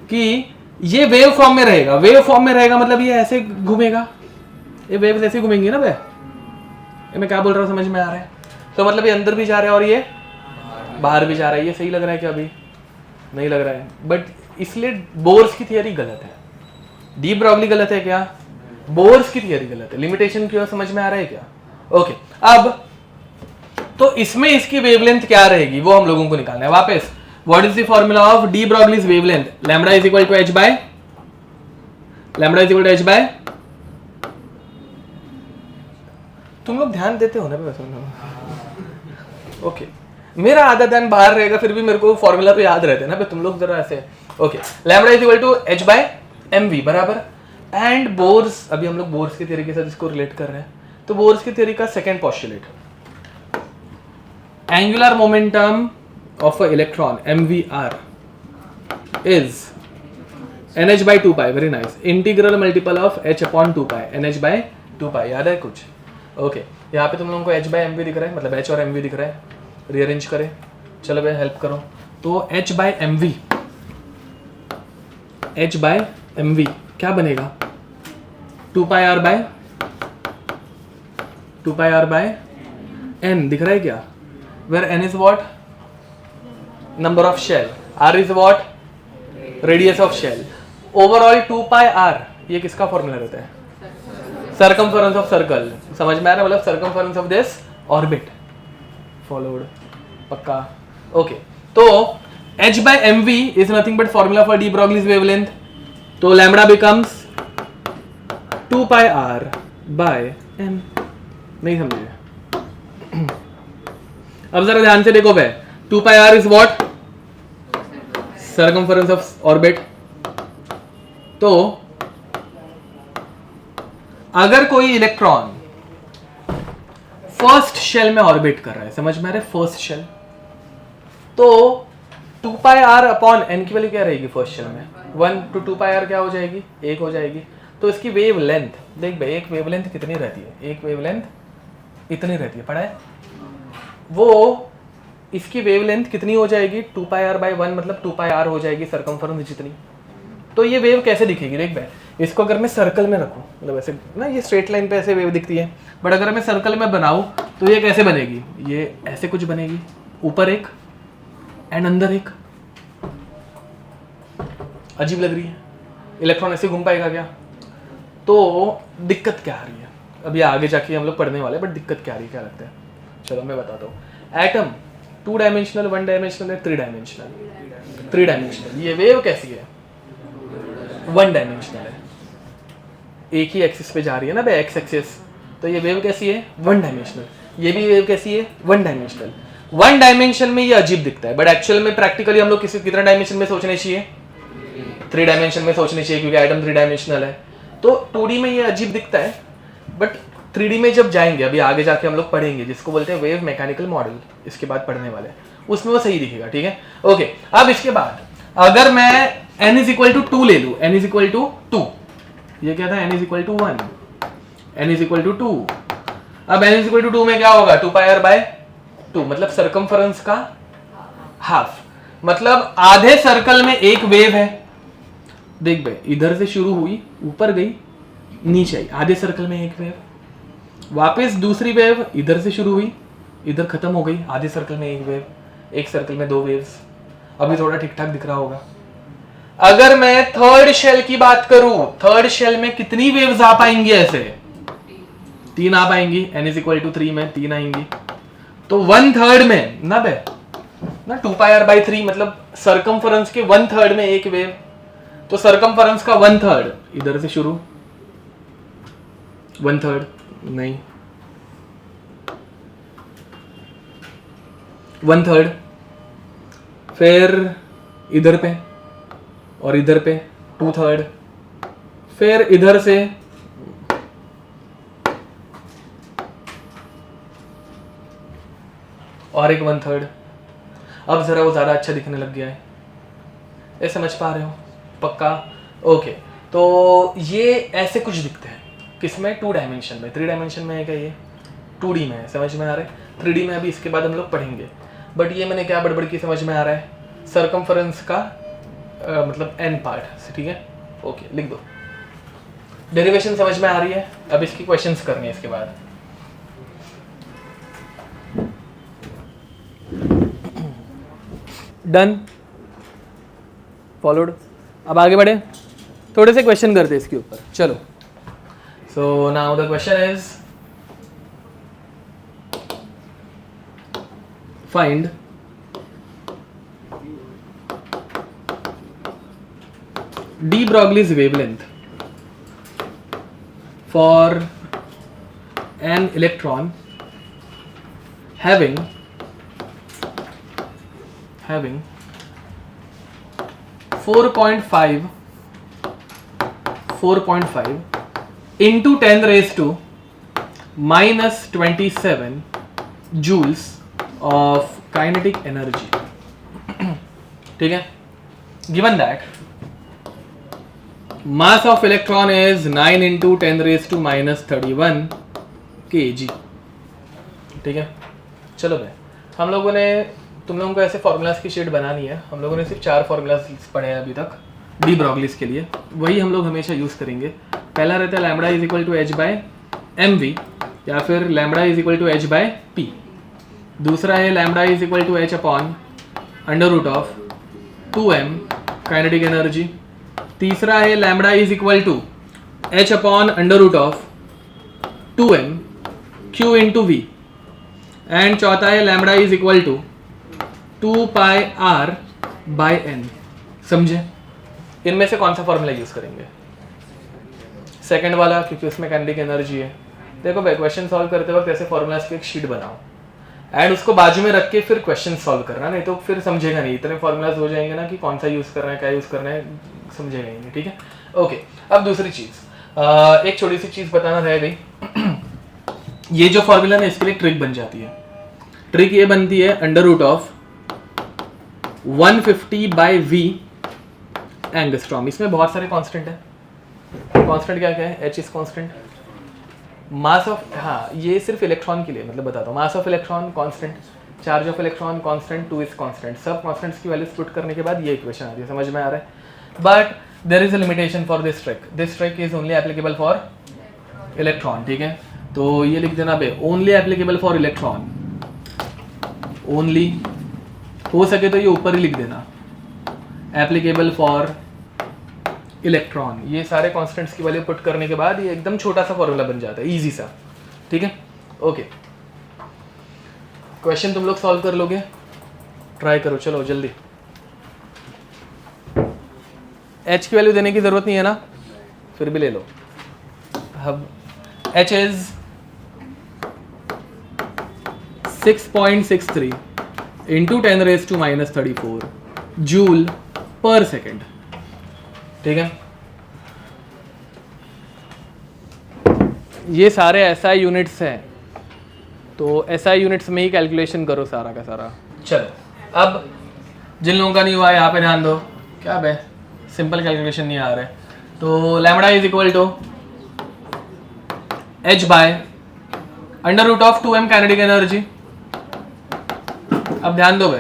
कि ये वेव फॉर्म में रहेगा। वेव फॉर्म में रहेगा मतलब ये ऐसे घूमेगा, ये वेव्स ऐसे घूमेंगी ना बे। मैं क्या बोल रहा हूँ समझ में आ रहा है? तो मतलब ये अंदर भी जा रहा है और ये बाहर भी जा रहा है। ये सही लग रहा है क्या? अभी नहीं लग रहा है। बट इसलिए बोर्स की थियरी गलत है। डी ब्रोगली गलत है क्या? बोर्स की थियरी गलत है। लिमिटेशन क्यों, समझ में आ रहा है क्या? ओके, अब तो इसमें इसकी वेवलेंथ क्या रहेगी वो हम लोगों को निकालना है वापस। What is the formula of de Broglie's wavelength? Lambda is equal to h by तुम लोग ध्यान देते हो ना वैसे? ओके, मेरा आधा ध्यान बाहर रहेगा, फिर भी मेरे को फॉर्मूला तो याद रहते हैं ना, तुम लोग जरा ऐसे। Okay, lambda is equal to h by mv, बराबर। एंड बोर्स, अभी हम लोग बोर्स की थ्योरी के साथ इसको रिलेट कर रहे हैं। तो बोर्स की थ्योरी का second postulate, angular momentum of a electron mvr is nh by 2 pi, very nice, integral multiple of h upon 2 pi, nh by 2 pi। याद है कुछ? ओके, यहाँ पे तुम लोगों को h by mv दिख रहा है, मतलब h और mv दिख रहा है। रीअरेंज करें, चलो भाई हेल्प करो। तो h by mv क्या बनेगा? 2 pi r by n दिख रहा है क्या? Where n is what? Number of shell. r is what? Radius of shell. Overall 2 pi r, ये किसका फॉर्मूला रहता है? Circumference of circle। समझ में आ रहा है? मतलब circumference of this orbit। Followed, पक्का? ओके, तो h by mv is nothing but formula for de Broglie's wavelength। तो lambda becomes 2 pi r by n। नहीं समझे? अब जरा ध्यान से देखो भाई, 2 pi r is what? Circumference of orbit। तो अगर कोई इलेक्ट्रॉन फर्स्ट शेल में ऑर्बिट कर रहा है, समझ में आ रहा है, फर्स्ट शेल, तो 2 पाई आर अपॉन एन की वैल्यू क्या रहेगी फर्स्ट शेल में, 1 to 2 पाई आर क्या हो जाएगी, 1 हो जाएगी। तो इसकी वेव लेंथ देख भाई, एक वेव लेंथ कितनी रहती है, एक वेव लेंथ इतनी रहती है, पढ़ा है वो, इसकी वेव लेंथ कितनी हो जाएगी 2 पाई आर बाई 1, मतलब 2 पाई आर हो जाएगी सरकमफेरेंस जितनी। तो ये वेव कैसे दिखेगी देख भाई, इसको अगर मैं सर्कल में रखूं, मतलब ऐसे ना, ये स्ट्रेट लाइन पे ऐसे वेव दिखती है, बट अगर मैं सर्कल में बनाऊं तो ये कैसे बनेगी, ये ऐसे कुछ बनेगी, ऊपर एक एंड अंदर एक। अजीब लग रही है, इलेक्ट्रॉन ऐसे घूम पाएगा क्या? तो दिक्कत क्या आ रही है, अभी आगे जाके हम लोग पढ़ने वाले हैं, बट दिक्कत क्या आ रही है, क्या लगता है, चलो मैं बताता हूँ। एटम 2 डायमेंशनल, 1 डायमेंशनल है, 3 डायमेंशनल। 3 डायमेंशनल ये वेव कैसी है, 1 डायमेंशनल है, एक ही एक्सिस पे जा रही है ना भाई, एक्स एक्सिस। तो ये वेव कैसी है, 1 डायमेंशनल। ये भी वेव कैसी है, 1 डायमेंशनल। 1 डायमेंशन में ये अजीब दिखता है, बट एक्चुअल में प्रैक्टिकली हम लोग कितना डायमेंशन में सोचने चाहिए, 3 डायमेंशन में सोचने चाहिए, क्योंकि एटम 3 डायमेंशनल है। तो 2D में ये अजीब दिखता है, बट 3D में जब जाएंगे, अभी आगे जाके हम लोग पढ़ेंगे, जिसको बोलते हैं वेव मैकेनिकल मॉडल, इसके बाद पढ़ने वाले, उसमें वो सही दिखेगा, ठीक है। ओके, अब इसके बाद अगर मैं n इज इक्वल टू 2 ले लूं, n इज इक्वल टू 2, ये क्या था, n is equal to 1, n is equal to 2। अब n इज इक्वल टू 2 में क्या होगा, 2 पाई आर बाय 2, मतलब सरकमफेरेंस का हाफ, मतलब आधे सर्कल में एक वेव है। देख भाई, इधर से शुरू हुई, ऊपर गई, नीचे आई, आधे सर्कल में एक वेव, वापस दूसरी वेव इधर से शुरू हुई, इधर खत्म हो गई, आधे सर्कल में एक वेव, एक सर्कल में 2 वेव्स। अभी थोड़ा ठीक ठाक दिख रहा होगा। अगर मैं थर्ड शेल की बात करूं, थर्ड शेल में कितनी वेव्स आ पाएंगी, ऐसे 3 आ पाएंगी, n इज इक्वल टू 3 में 3 आएंगी। तो 1/3 में ना बे ना 2 पाई आर बाई 3, मतलब सरकमफेरेंस के 1/3 में एक वेव। तो सरकमफेरेंस का 1/3 इधर से शुरू, 1/3 नहीं, 1/3, फिर इधर पे और इधर पे 2/3, फिर इधर से और एक 1/3। अब जरा वो ज्यादा अच्छा दिखने लग गया है, ये समझ पा रहे हो पक्का? ओके, तो ये ऐसे कुछ दिखते हैं, किसमें, 2 डायमेंशन में। 3 डायमेंशन में है क्या, ये 2D में है, समझ में आ रहा है। 3D में अभी इसके बाद हम लोग पढ़ेंगे, बट ये मैंने क्या बड़बड़ की, समझ में आ रहा है, सरकमफेरेंस का मतलब n पार्ट, ठीक है। ओके, लिख दो। डेरिवेशन समझ में आ रही है, अब इसकी क्वेश्चंस करनी है इसके बाद। Done, followed. अब आगे बढ़े, थोड़े से क्वेश्चन करते हैं इसके ऊपर, चलो। So now the question is, find de Broglie's wavelength for an electron having 4.5 into 10 raised to minus 27 joules of kinetic energy. ठीक है, given that mass of electron is 9 into 10 raised to minus 31 kg. ठीक है, चलो भाई, हम लोगों ने, तुम लोगों को ऐसे फॉर्मूलाज की शीट बनानी है। हम लोगों ने सिर्फ 4 फॉर्मूलाज पढ़े हैं अभी तक डी ब्रॉगलीज के लिए, वही हम लोग हमेशा यूज़ करेंगे। पहला रहता है lambda is equal to h by m v, या फिर lambda is equal to h by p. दूसरा है lambda is equal to h upon under root of 2m kinetic energy. तीसरा है lambda is equal to h upon under root of 2m q into v. And चौथा है lambda is equal to 2 pi r by n. समझे? इनमें से कौन सा फॉर्मूला यूज करेंगे? सेकंड वाला, क्योंकि उसमें काइनेटिक एनर्जी है। देखो भाई, क्वेश्चन सॉल्व करते वक्त ऐसे फॉर्मूलाज की एक शीट बनाओ एंड उसको बाजू में रख के फिर क्वेश्चन सॉल्व करना, नहीं तो फिर समझेगा नहीं। इतने फॉर्मूलाज हो जाएंगे ना कि कौन सा यूज करना है, क्या यूज करना है, समझेगा ही नहीं। ठीक है, ओके, अब दूसरी चीज, एक छोटी सी चीज बताना रह गई। ये जो फॉर्मूला ना इसके लिए ट्रिक बन जाती है। ट्रिक ये बनती है under root of 150 by v angstrom. इसमें बहुत सारे कांस्टेंट है। कांस्टेंट क्या क्या है? H is constant, mass of, हाँ ये सिर्फ इलेक्ट्रॉन के लिए मतलब बताता हूँ। Mass of electron constant, charge of electron constant, 2 is constant. सब कांस्टेंट्स की वैल्यूज पुट करने के बाद ये इक्वेशन आती है। समझ में आ रहा है? But there is a limitation for this trick. This trick is only applicable for electron, ठीक है? तो ये लिख देना बे, only applicable for electron. Only, हो सके तो ये ऊपर ही लिख देना, एप्लीकेबल फॉर इलेक्ट्रॉन। ये सारे कांस्टेंट्स की वैल्यू पुट करने के बाद ये एकदम छोटा सा फॉर्मूला बन जाता है, इजी सा, ठीक है? ओके, क्वेश्चन तुम लोग सॉल्व कर लोगे? ट्राई करो, चलो जल्दी। एच की वैल्यू देने की जरूरत नहीं है ना, फिर भी ले लो। अब एच इज 6.63 इंटू 10⁻⁻34 जूल पर सेकेंड, ठीक है? ये सारे एसआई यूनिट्स हैं, तो एसआई यूनिट्स में ही कैलकुलेशन करो सारा का सारा। चलो, अब जिन लोगों का नहीं हुआ यहाँ पे ध्यान दो। क्या बे, सिंपल कैलकुलेशन नहीं आ रहा है। तो lambda is equal to h by under root of 2m kinetic energy. अब ध्यान दो बे,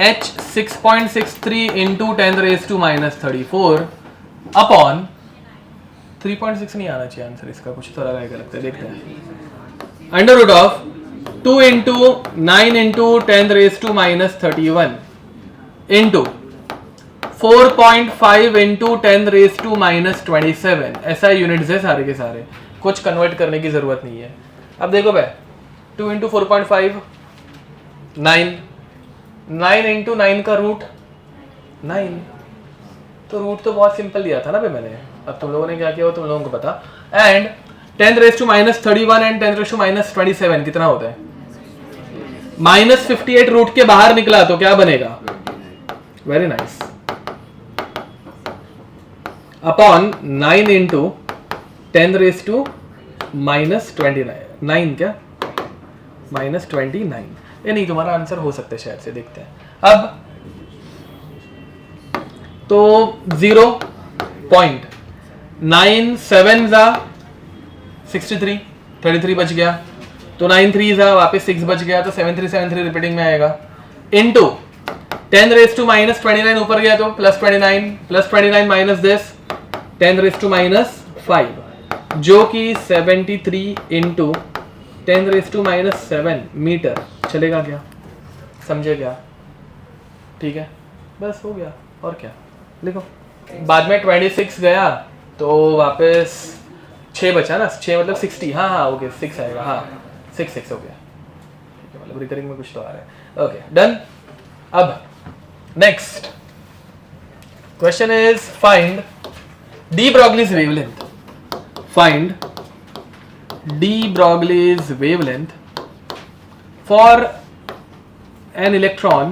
h 6.63 इंटू 10⁻⁻34 अपॉन 3.6 नहीं आना चाहिए आंसर इसका, कुछ थोड़ा अलग लगता है, देखते हैं। Under root of 2 into 9 into 10⁻31 into 4.5 into 10⁻27। ऐसा यूनिट्स है सारे के सारे, कुछ कन्वर्ट करने की जरूरत नहीं है। अब देखो भाई, 2 इंटू 4.5 9, 9 इंटू 9 का रूट 9, तो रूट तो बहुत सिंपल दिया था ना भाई मैंने। अब तुम लोगों ने क्या किया वो तुम लोगों को पता। एंड 10⁻31 एंड 10⁻27 कितना होता है? -58 रूट के बाहर निकला तो क्या बनेगा? वेरी नाइस, अपॉन 9 इंटू 10⁻⁻29 क्या -29। ये नहीं, तुम्हारा आंसर हो सकता है शायद से, देखते हैं। अब तो 0.97 जा 63, 33 बच गया, तो 93 जा वापस 6 बच गया, तो 7373 रिपीटिंग में आएगा। इनटू 10⁻29 ऊपर गया तो +29 माइनस दिस 10⁻5, जो कि 73 इंटू 10⁻7 मीटर चलेगा क्या? समझे क्या? ठीक है, बस हो गया, और क्या लिखो। बाद में 26 गया तो वापस 6 बचा ना, 6 मतलब 60, हाँ ओके 6 आएगा, हाँ 6 हो गया, मतलब रिकरिंग में कुछ तो आ रहा है। Okay done. अब next question is find de Broglie's wavelength. Find de Broglie's wavelength for an electron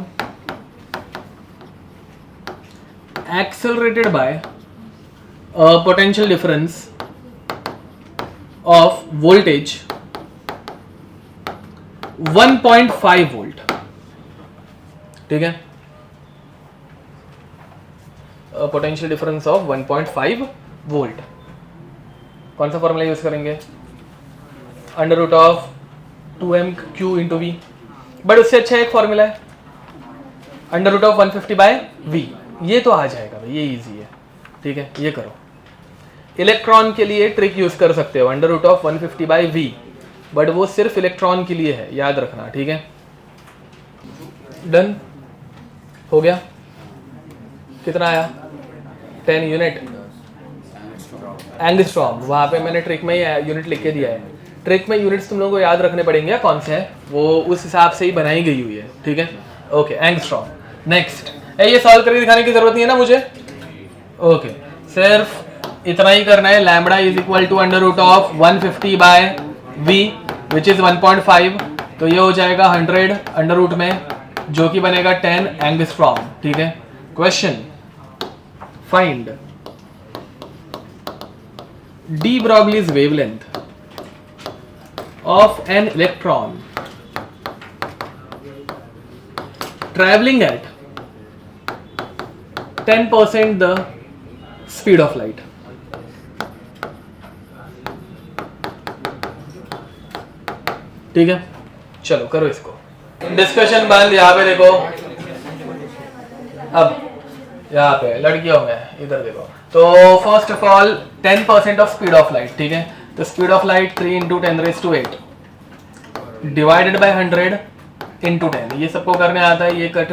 accelerated by a potential difference of voltage 1.5 volt, ठीक है? Potential difference of 1.5 volt. कौन सा फॉर्मूला यूज करेंगे? Under root of 2m/q into v, but उससे अच्छा एक फॉर्मूला है under root of 150 by v. ये तो आ जाएगा भाई, ये इजी है, ठीक है? ये करो। इलेक्ट्रॉन के लिए ट्रिक यूज कर सकते हो, under root of 150 by v, but वो सिर्फ इलेक्ट्रॉन के लिए है, याद रखना, ठीक है? डन हो गया। कितना आया? 10 यूनिट एंगस्ट्रॉम। वहां पे मैंने ट्रिक में ही यूनिट लिख के दिया है। ट्रिक में यूनिट्स तुम लोगों को याद रखने पड़ेंगे, कौन से हैं वो उस हिसाब से ही बनाई गई हुई है, ठीक है? Okay angstrom. नेक्स्ट, ये सॉल्व करके दिखाने की जरूरत नहीं है ना मुझे। ओके, सिर्फ इतना ही करना है। Lambda is equal to under root of 150 by v which is 1.5, तो ये हो जाएगा 100 अंडर रूट में, जो कि बनेगा 10 एंगस्ट्रॉम, ठीक है? Question, find de Broglie's wavelength of an electron traveling at 10% the speed of light. ठीक है, चलो करो इसको। डिस्कशन बंद। यहाँ पे देखो, अब यहाँ पे लड़कियों में इधर देखो। तो first of all 10% of speed of light, ठीक है। तो speed of light 3 × 10⁸ divided by 100 × 10। ये सबको करने आता है। ये कट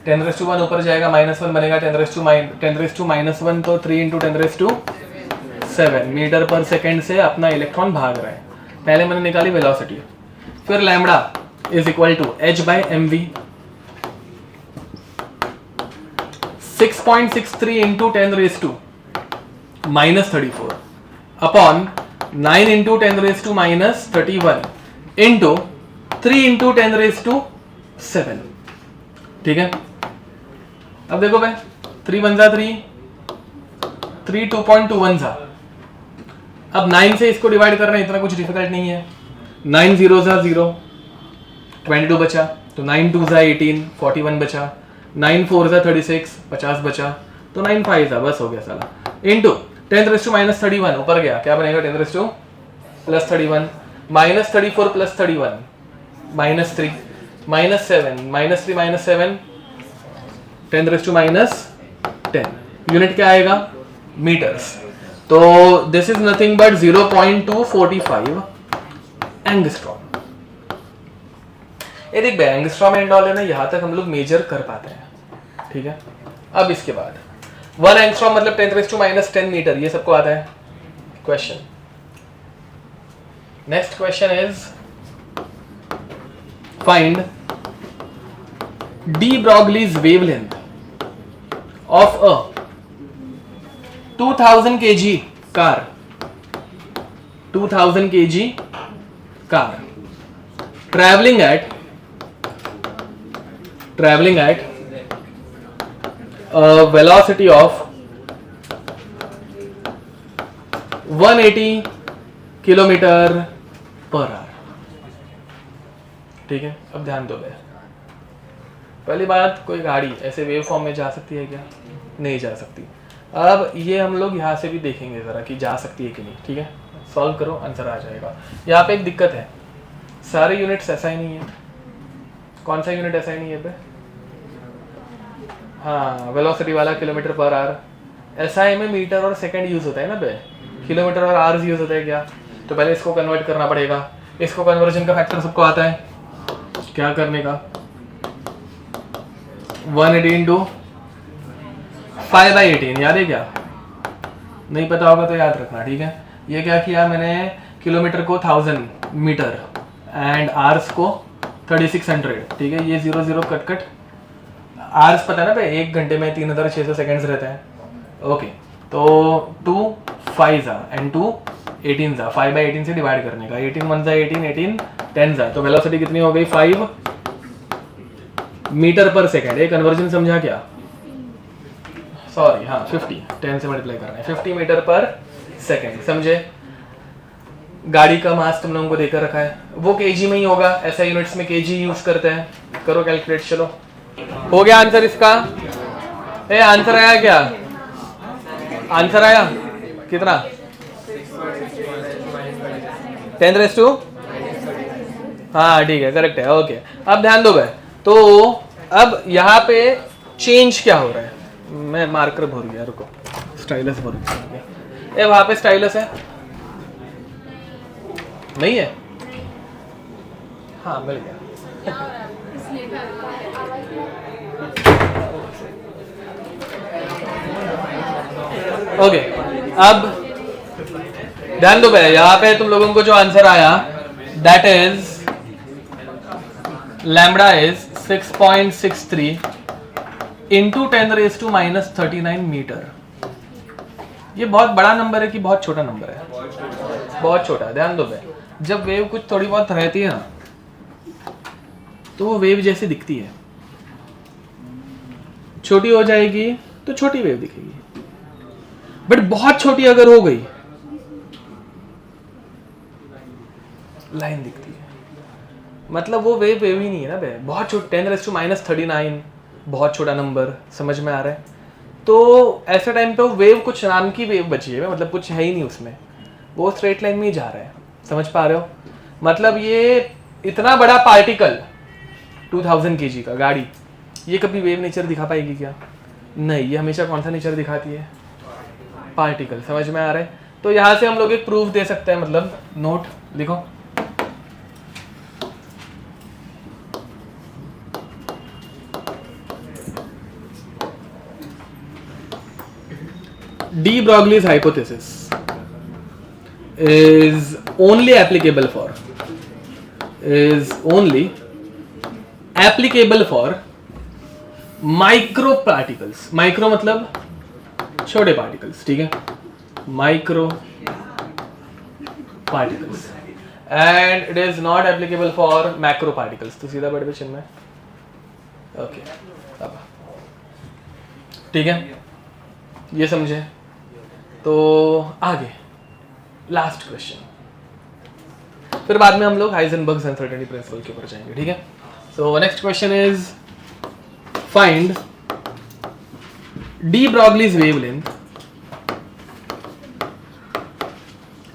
10⁻1 ऊपर जाएगा, -1 बनेगा 10⁻⁻1 तो 3 × 10⁻7 मीटर पर सेकेंड से अपना इलेक्ट्रॉन भाग रहा है। पहले मैंने निकाली वेलोसिटी, फिर lambda is equal to h/mv 6.63 × 10⁻⁻34 upon 9 × 10⁻⁻31 into 3 × 10⁻7। ठीक है, अब देखो भाई 3 × 1 = 3, 3 2.21 था। अब 9 से इसको डिवाइड करना इतना कुछ डिफिकल्ट नहीं है। 9 0 = 0, 22 बचा। तो 9 2 = 18, 41 बचा। 9 4 = 36, 50 बचा। तो 9 5 था, बस हो गया साला। इंटू 10⁻31 ऊपर गया, क्या बनेगा 10⁻+31 -34 + 31 -3 -7 -3 -7 10⁻10। यूनिट क्या आएगा? मीटर्स। तो this is nothing but 0.245 angstrom. ये देख भाई, एंगस्ट्रॉम एंड ऑल है ना, यहां तक हम लोग मेजर कर पाते हैं। ठीक है, अब इसके बाद 1 एंगस्ट्रॉम मतलब 10⁻10 मीटर, ये सबको आता है। Question, next question is find de Broglie's wavelength of a 2000 kg car, 2000 kg car traveling at a velocity of 180 km/h। ठीक है, अब ध्यान दो भाई। पहली बात, कोई गाड़ी ऐसे वेव फॉर्म में जा सकती है क्या? नहीं जा सकती। अब ये हम लोग यहाँ से भी देखेंगे जरा कि जा सकती है कि नहीं। ठीक है, सॉल्व करो, आंसर आ जाएगा। यहाँ पे एक दिक्कत है, सारे यूनिट्स ऐसा ही नहीं है। कौन सा यूनिट ऐसा ही नहीं है पे? हाँ, वेलोसिटी वाला km/h। SI में मीटर और सेकंड यूज होता है ना बे, किलोमीटर और आवर्स यूज होता है क्या? तो पहले इसको कन्वर्ट करना पड़ेगा। इसको कन्वर्जन का फैक्टर सबको आता है, क्या करने का? 180 × 5/18, याद है क्या? नहीं पता होगा तो याद रखना। ठीक है, ये क्या किया मैंने, किलोमीटर को 1000 मीटर एंड आवर्स को 3600। ठीक है, ये 0 0 कट। आवर्स पता है ना भाई, 1 घंटे में 3600 सेकेंड्स रहते हैं। ओके, तो 2 5 एंड 2 18 जा, 5/18 से डिवाइड करने का। 18 1 = 18, 18 10 जा। तो वेलोसिटी कितनी हो गई? 5 मीटर पर सेकेंड। ये कन्वर्जन समझा क्या? सॉरी, हाँ 50, 10 से मल्टीप्लाई करना है, 50 मीटर पर सेकेंड। समझे? गाड़ी का मास तुम लोगों को देकर रखा है, वो केजी में ही होगा। ऐसा यूनिट्स में केजी यूज करते हैं। करो कैलकुलेट। चलो, हो गया आंसर इसका? आंसर आया क्या? आंसर आया कितना? 10⁻? हाँ ठीक है, करेक्ट है। ओके, अब ध्यान दो भाई। तो अब यहाँ पे चेंज क्या हो रहा है? मैं मार्कर भूल गया, रुको, स्टाइलस भूल गया। वहां पे स्टाइलस है? नहीं है? हाँ मिल गया। ओके, अब ध्यान दो भाई, यहाँ पे तुम लोगों को जो आंसर आया that is lambda is 6.63 into 10⁻⁻39 metre. ये बहुत बड़ा नंबर है कि बहुत छोटा नंबर है? बहुत छोटा। ध्यान दो भाई, जब वेव कुछ थोड़ी बहुत रहती है ना, तो वो वेव जैसी दिखती है। छोटी हो जाएगी तो छोटी वेव दिखेगी, बट बहुत छोटी अगर हो गई लाइन दिखती है, मतलब वो वेव वेव ही नहीं है ना बे, बहुत छोटा 10⁻⁻39 बहुत छोटा नंबर, समझ में आ रहा है। तो ऐसे टाइम पे वो वेव कुछ नाम की वेव बची है, मतलब कुछ है ही नहीं उसमें, वो स्ट्रेट लाइन में ही जा रहा है, समझ पा रहे हो। मतलब ये इतना बड़ा पार्टिकल 2000 kg का गाड़ी, ये कभी वेव नेचर दिखा पाएगी क्या? नहीं, ये हमेशा कौन सा नेचर दिखाती है? पार्टिकल, समझ में आ रहा है। तो यहाँ से हम लोग एक प्रूफ दे सकते हैं, मतलब नोट लिखो, de Broglie's hypothesis is only applicable for micro particles. Micro मतलब छोटे पार्टिकल्स, ठीक है, micro particles, and it is not applicable for macro particles. तो सीधा बढ़ चिन्ह में, ओके, अब ठीक है, ये समझे। तो आगे लास्ट क्वेश्चन, फिर बाद में हम लोग हाइजेनबर्ग्स अनसर्टेनिटी प्रिंसिपल के ऊपर जाएंगे, ठीक है। So next question is find de Broglie's wavelength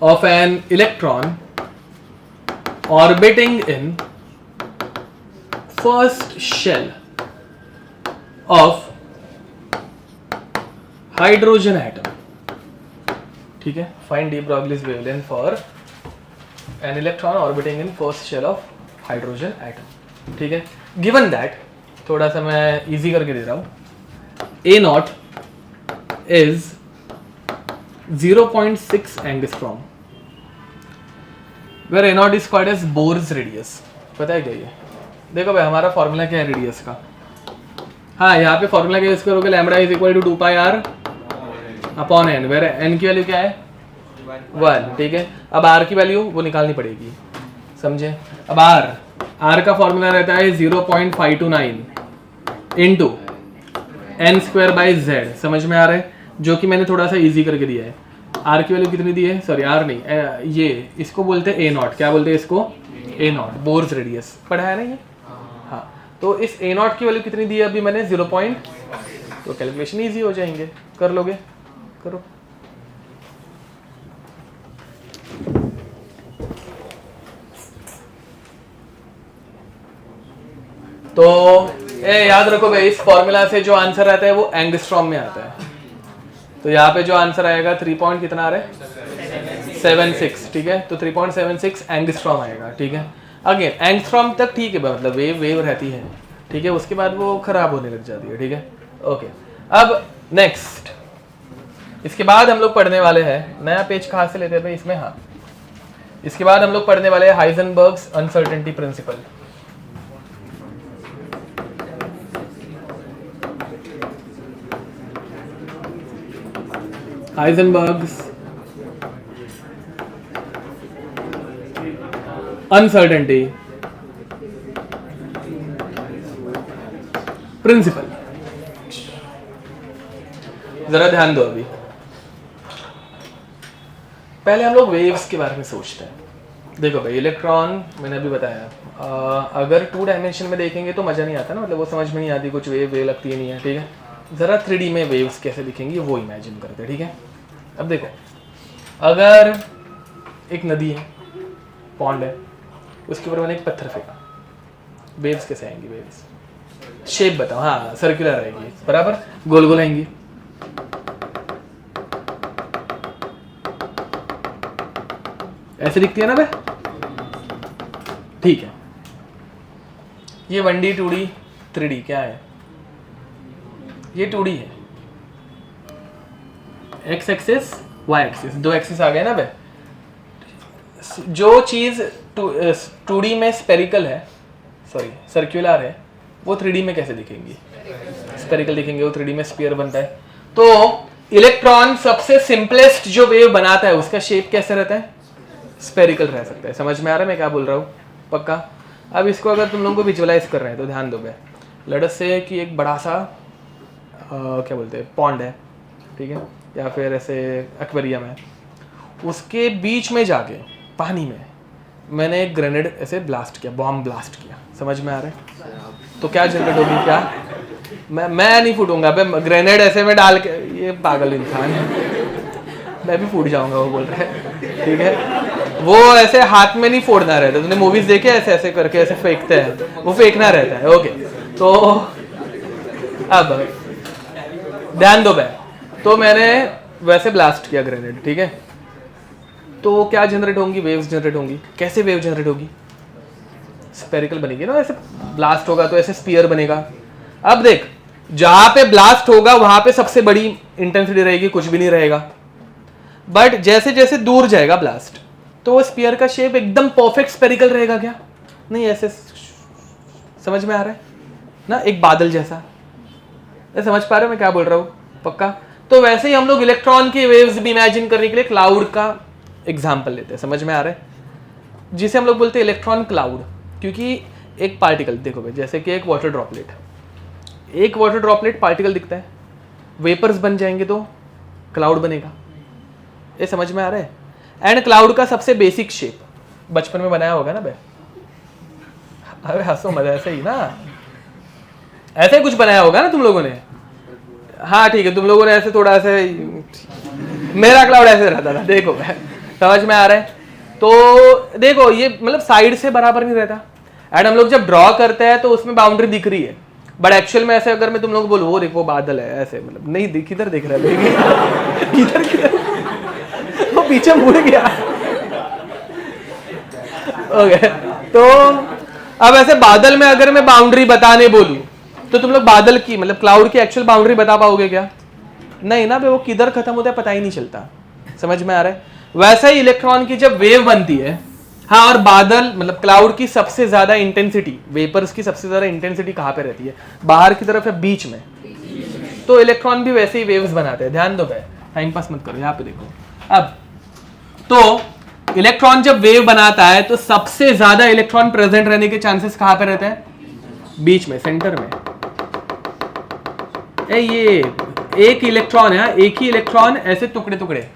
of an electron orbiting in first shell of hydrogen atom, ठीक है। Find de Broglie's wavelength for an electron orbiting in first shell of hydrogen atom, ठीक है। Given that, थोड़ा सा मैं easy करके दे रहा हूँ, A0 is 0.6 angstrom, where A0 is called as Bohr's radius। पता है क्या ये? देखो भाई, हमारा फॉर्मूला क्या है रेडियस का? हाँ, यहाँ पे फॉर्मूला क्या यूज करोगे? Lambda is equal to 2πr upon n, where n की वैल्यू क्या है? 1, ठीक है। अब r की वैल्यू वो निकालनी पड़ेगी, समझे। अब r का फॉर्मूला रहता है 0.529 into n square by z, समझ में आ रहा है, जो कि मैंने थोड़ा सा इजी करके दिया है। r की वैल्यू कितनी दी है? सॉरी, r नहीं, ये इसको बोलते हैं A0। क्या बोलते हैं इसको? A0, बोर्स रेडियस, पढ़ा है ना ये? हाँ, तो इस A0 की वैल्यू कितनी दी है अभी मैंने? 0. तो कैलकुलेशन इजी हो जाएंगे, कर लोगे? करो। तो याद रखो भाई, इस फॉर्मूला से जो आंसर आता है वो एंगस्ट्रॉम में आता है। तो यहाँ पे जो आंसर आएगा 3 पॉइंट कितना आ रहा है? 76, ठीक है। तो 3.76 एंगस्ट्रॉम आएगा, ठीक है। अगेन एंगस्ट्रॉम तक ठीक है, मतलब वेव रहती है, ठीक है। उसके बाद वो खराब होने लग जाती है, ठीक है, ओके। अब नेक्स्ट, इसके बाद हम लोग पढ़ने वाले हैं, नया पेज कहाँ से लेते हैं भाई इसमें? हाँ, इसके बाद हम लोग पढ़ने वाले हैं Heisenberg's uncertainty principle. Heisenberg's uncertainty principle। जरा ध्यान दो, अभी पहले हम लोग वेव्स के बारे में सोचते हैं। देखो भाई, इलेक्ट्रॉन मैंने अभी बताया, अगर 2 डायमेंशन में देखेंगे तो मजा नहीं आता ना, मतलब वो समझ में नहीं आती, कुछ वेव लगती नहीं है, ठीक है। जरा 3D में वेव्स कैसे दिखेंगी वो इमेजिन करते हैं, ठीक है। अब देखो, अगर एक नदी है, पॉन्ड है, उसके ऊपर मैंने एक पत्थर फेंका, वेव्स कैसे आएंगी? वेव्स शेप बताओ। हाँ, सर्कुलर आएगी, बराबर, गोल गोल आएंगी। ऐसे दिखती है ना बे? ठीक है। ये 1D 2D 3D क्या है? ये 2D है, X axis Y axis, 2 axis आ गए ना बे। जो चीज 2D में स्पेरिकल है, सॉरी सर्कुलर है, वो 3D में कैसे दिखेंगी? स्पेरिकल दिखेंगे, वो 3D में स्फीयर बनता है। तो इलेक्ट्रॉन सबसे सिंपलेस्ट जो वेव बनाता है, उसका शेप कैसे रहता है? स्पेरिकल रह सकता है। समझ में आ रहा है मैं क्या बोल रहा हूँ? पक्का। अब इसको अगर तुम लोगों को विजुअलाइज कर रहे हैं तो ध्यान दो बे, लेट अस से कि एक बड़ा सा क्या बोलते हैं, पॉन्ड है, ठीक है, या फिर ऐसे एक्वेरियम है, उसके बीच में जाके पानी में मैंने एक ग्रेनेड ऐसे ब्लास्ट किया, बॉम्ब ब्लास्ट किया, समझ में आ रहा है? तो क्या जनरेट होगी? क्या मैं नहीं फूटूंगा बे, ग्रेनेड ऐसे में डाल के, ये पागल इंसान है, मैं भी फूट जाऊंगा वो बोल रहा है, ठीक है? वो ऐसे हाथ में नहीं फोड़ना रहता, तूने मूवीज देखे ऐसे ऐसे करके ऐसे फेंकते हैं, वो फेंकना रहता है। ओके, तो अब ध्यान दो भाई, तो मैंने वैसे ब्लास्ट किया ग्रेनेड, ठीक है? तो क्या जनरेट होंगी? वेव्स जनरेट होंगी। कैसे वेव जनरेट होगी? स्फेरिकल बनेगी ना, ऐसे ब्लास्ट होगा तो ऐसे स्पीयर बनेगा। अब देख, जहां पे ब्लास्ट होगा वहां पे सबसे बड़ी इंटेंसिटी रहेगी, कुछ भी नहीं रहेगा। बट जैसे जैसे दूर जाएगा ब्लास्ट, तो वो स्पीयर का शेप एकदम परफेक्ट स्फेरिकल रहेगा क्या? नहीं, ऐसे, समझ में आ रहा है ना, एक बादल जैसा। समझ पा रहे हो मैं क्या बोल रहा हूँ? पक्का? तो वैसे ही हम लोग इलेक्ट्रॉन की वेव्स भी इमेजिन करने के लिए क्लाउड का एग्जाम्पल लेते हैं, समझ में आ रहा है? जिसे हम लोग बोलते हैं इलेक्ट्रॉन क्लाउड, क्योंकि एक पार्टिकल, देखो भाई, जैसे कि एक वाटर ड्रॉपलेट, एक वाटर ड्रॉपलेट पार्टिकल दिखता है, वेपर्स बन जाएंगे तो क्लाउड बनेगा। ये समझ में आ रहा है? एंड क्लाउड का सबसे बेसिक शेप बचपन में बनाया होगा ना भाई? अरे हंसो मत, ऐसे ही ना, ऐसे ही कुछ बनाया होगा ना तुम लोगों ने। हाँ ठीक है, तुम लोगों ने ऐसे थोड़ा ऐसे, मेरा क्लाउड ऐसे रहता था, देखो भाई, समझ में आ रहा है? तो देखो, ये मतलब साइड से बराबर नहीं रहता, एंड हम लोग जब ड्रॉ करते हैं तो उसमें बाउंड्री दिख रही है, बट एक्चुअल में ऐसे अगर मैं तुम लोग बोलूँ वो देखो बादल है, ऐसे मतलब नहीं, किधर दिख रहा है? किधर किधर वो पीछे मुड़ गया। ओके, तो अब ऐसे बादल में अगर मैं बाउंड्री बताने बोलूं तो तुम लोग बादल की मतलब क्लाउड की एक्चुअल बाउंड्री बता पाओगे क्या? नहीं ना, वो किधर खत्म होता है पता ही नहीं चलता, समझ में आ रहा है? वैसा ही इलेक्ट्रॉन की जब वेव बनती है, हाँ, और बादल मतलब क्लाउड की सबसे ज्यादा इंटेंसिटी, वेपर्स की सबसे ज्यादा इंटेंसिटी कहाँ पे रहती है? बाहर की तरफ या बीच में? तो इलेक्ट्रॉन भी वैसे ही वेव्स बनाते हैं, ध्यान दो भाई, टाइम पास मत करो, यहाँ पे देखो। अब तो इलेक्ट्रॉन जब वेव बनाता है तो सबसे ज्यादा इलेक्ट्रॉन प्रेजेंट रहने के चांसेस कहां पे रहते हैं? बीच में, सेंटर में। ये एक इलेक्ट्रॉन है, एक ही इलेक्ट्रॉन ऐसे टुकड़े टुकड़े,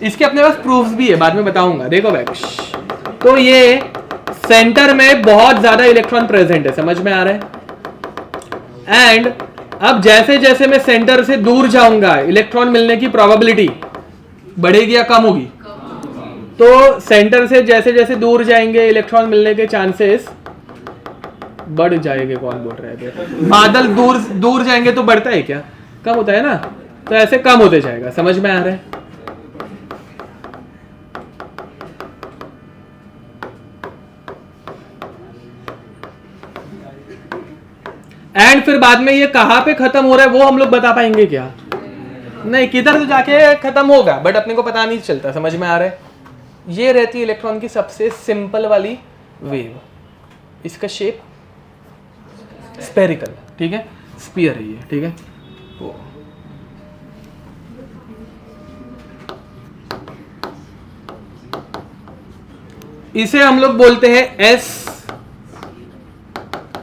इसके अपने पास प्रूफ्स भी है, बाद में बताऊंगा, देखो भाई। तो ये सेंटर में बहुत ज्यादा इलेक्ट्रॉन प्रेजेंट है, समझ में आ रहा है? एंड अब जैसे जैसे मैं सेंटर से दूर जाऊंगा, इलेक्ट्रॉन मिलने की प्रोबेबिलिटी बढ़ेगी या कम होगी? तो सेंटर से जैसे जैसे दूर जाएंगे इलेक्ट्रॉन मिलने के चांसेस बढ़ जाएंगे। कौन बोल रहा है? बादल दूर दूर जाएंगे तो बढ़ता है क्या? कम होता है ना, तो ऐसे कम होते जाएगा, समझ में आ रहा है? एंड फिर बाद में ये कहां पे खत्म हो रहा है वो हम लोग बता पाएंगे क्या? नहीं, किधर तो जाके खत्म होगा, बट अपने को पता नहीं चलता, समझ में आ रहा है? ये रहती है इलेक्ट्रॉन की सबसे सिंपल वाली वेव, इसका शेप स्फेरिकल, ठीक है, स्फीयर है ये, ठीक है? इसे हम लोग बोलते हैं एस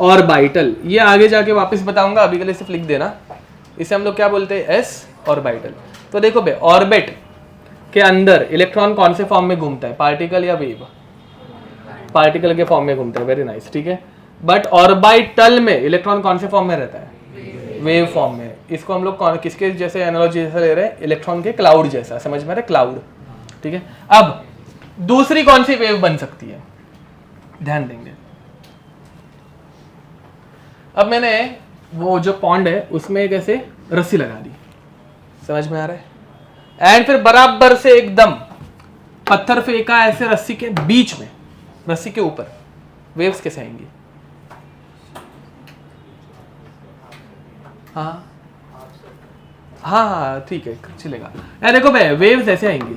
ऑर्बिटल। ये आगे जाके वापस बताऊंगा, अभी के लिए सिर्फ लिख देना। इसे हम लोग क्या बोलते हैं? S orbital. तो देखो बे, ऑर्बिट के अंदर इलेक्ट्रॉन कौन से फॉर्म में घूमता है? पार्टिकल या वेव? पार्टिकल के फॉर्म में घूमता है, वेरी नाइस, ठीक है? बट ऑर्बिटल में इलेक्ट्रॉन कौन से फॉर्म में रहता है? वेव फॉर्म में। इसको हम लोग किसके जैसे एनालॉजी जैसा ले रहे हैं? इलेक्ट्रॉन के क्लाउड जैसा, समझ में आ रहा है? क्लाउड, ठीक है? अब दूसरी कौन सी वेव बन सकती है? ध्यान देंगे। अब मैंने वो जो पॉन्ड है उसमें एक ऐसे रस्सी लगा दी, समझ में आ रहा है? एंड फिर बराबर से एकदम पत्थर फेंका ऐसे रस्सी के बीच में, रस्सी के ऊपर, वेव्स कैसे आएंगी? हाँ हाँ हाँ, ठीक है, चलेगा। यार देखो भाई, वेव्स ऐसे आएंगी,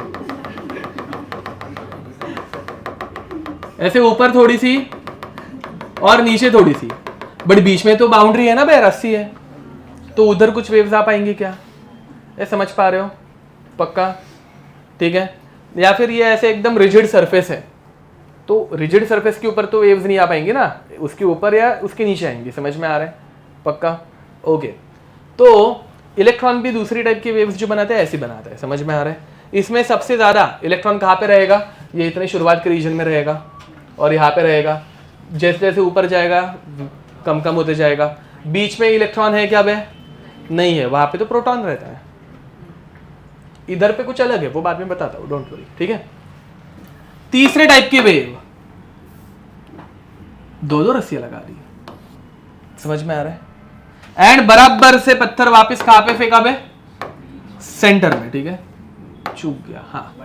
ऐसे ऊपर थोड़ी सी और नीचे थोड़ी सी, बट बीच में तो बाउंड्री है ना भाई, रस्सी है, तो उधर कुछ वेव्स आ पाएंगे क्या? ये समझ पा रहे हो? पक्का, ठीक है? या फिर ये ऐसे एकदम रिजिड सरफेस है, तो रिजिड सरफेस के ऊपर तो वेव्स नहीं आ पाएंगी ना, उसके ऊपर या उसके नीचे आएंगी, समझ में आ रहा है? पक्का, ओके। तो इलेक्ट्रॉन भी दूसरी टाइप की वेव्स जो बनाते हैं ऐसी बनाता है, समझ में आ रहा है? इसमें सबसे ज्यादा इलेक्ट्रॉन कहाँ पे रहेगा? ये इतने शुरुआत के रीजन में रहेगा और यहाँ पे रहेगा, जैसे जैसे ऊपर जाएगा कम कम होते जाएगा। बीच में इलेक्ट्रॉन है क्या बे? नहीं है, वहां पे तो प्रोटॉन रहता है। इधर पे कुछ अलग है, वो बाद में बताता हूँ, डोंट वरी, ठीक है। तीसरे टाइप की वेव, दो दो रस्सियां लगा दी, समझ में आ रहा है। एंड बराबर से पत्थर वापस कहां पे फेंका बे? सेंटर में, ठीक है, चूक गया, हाँ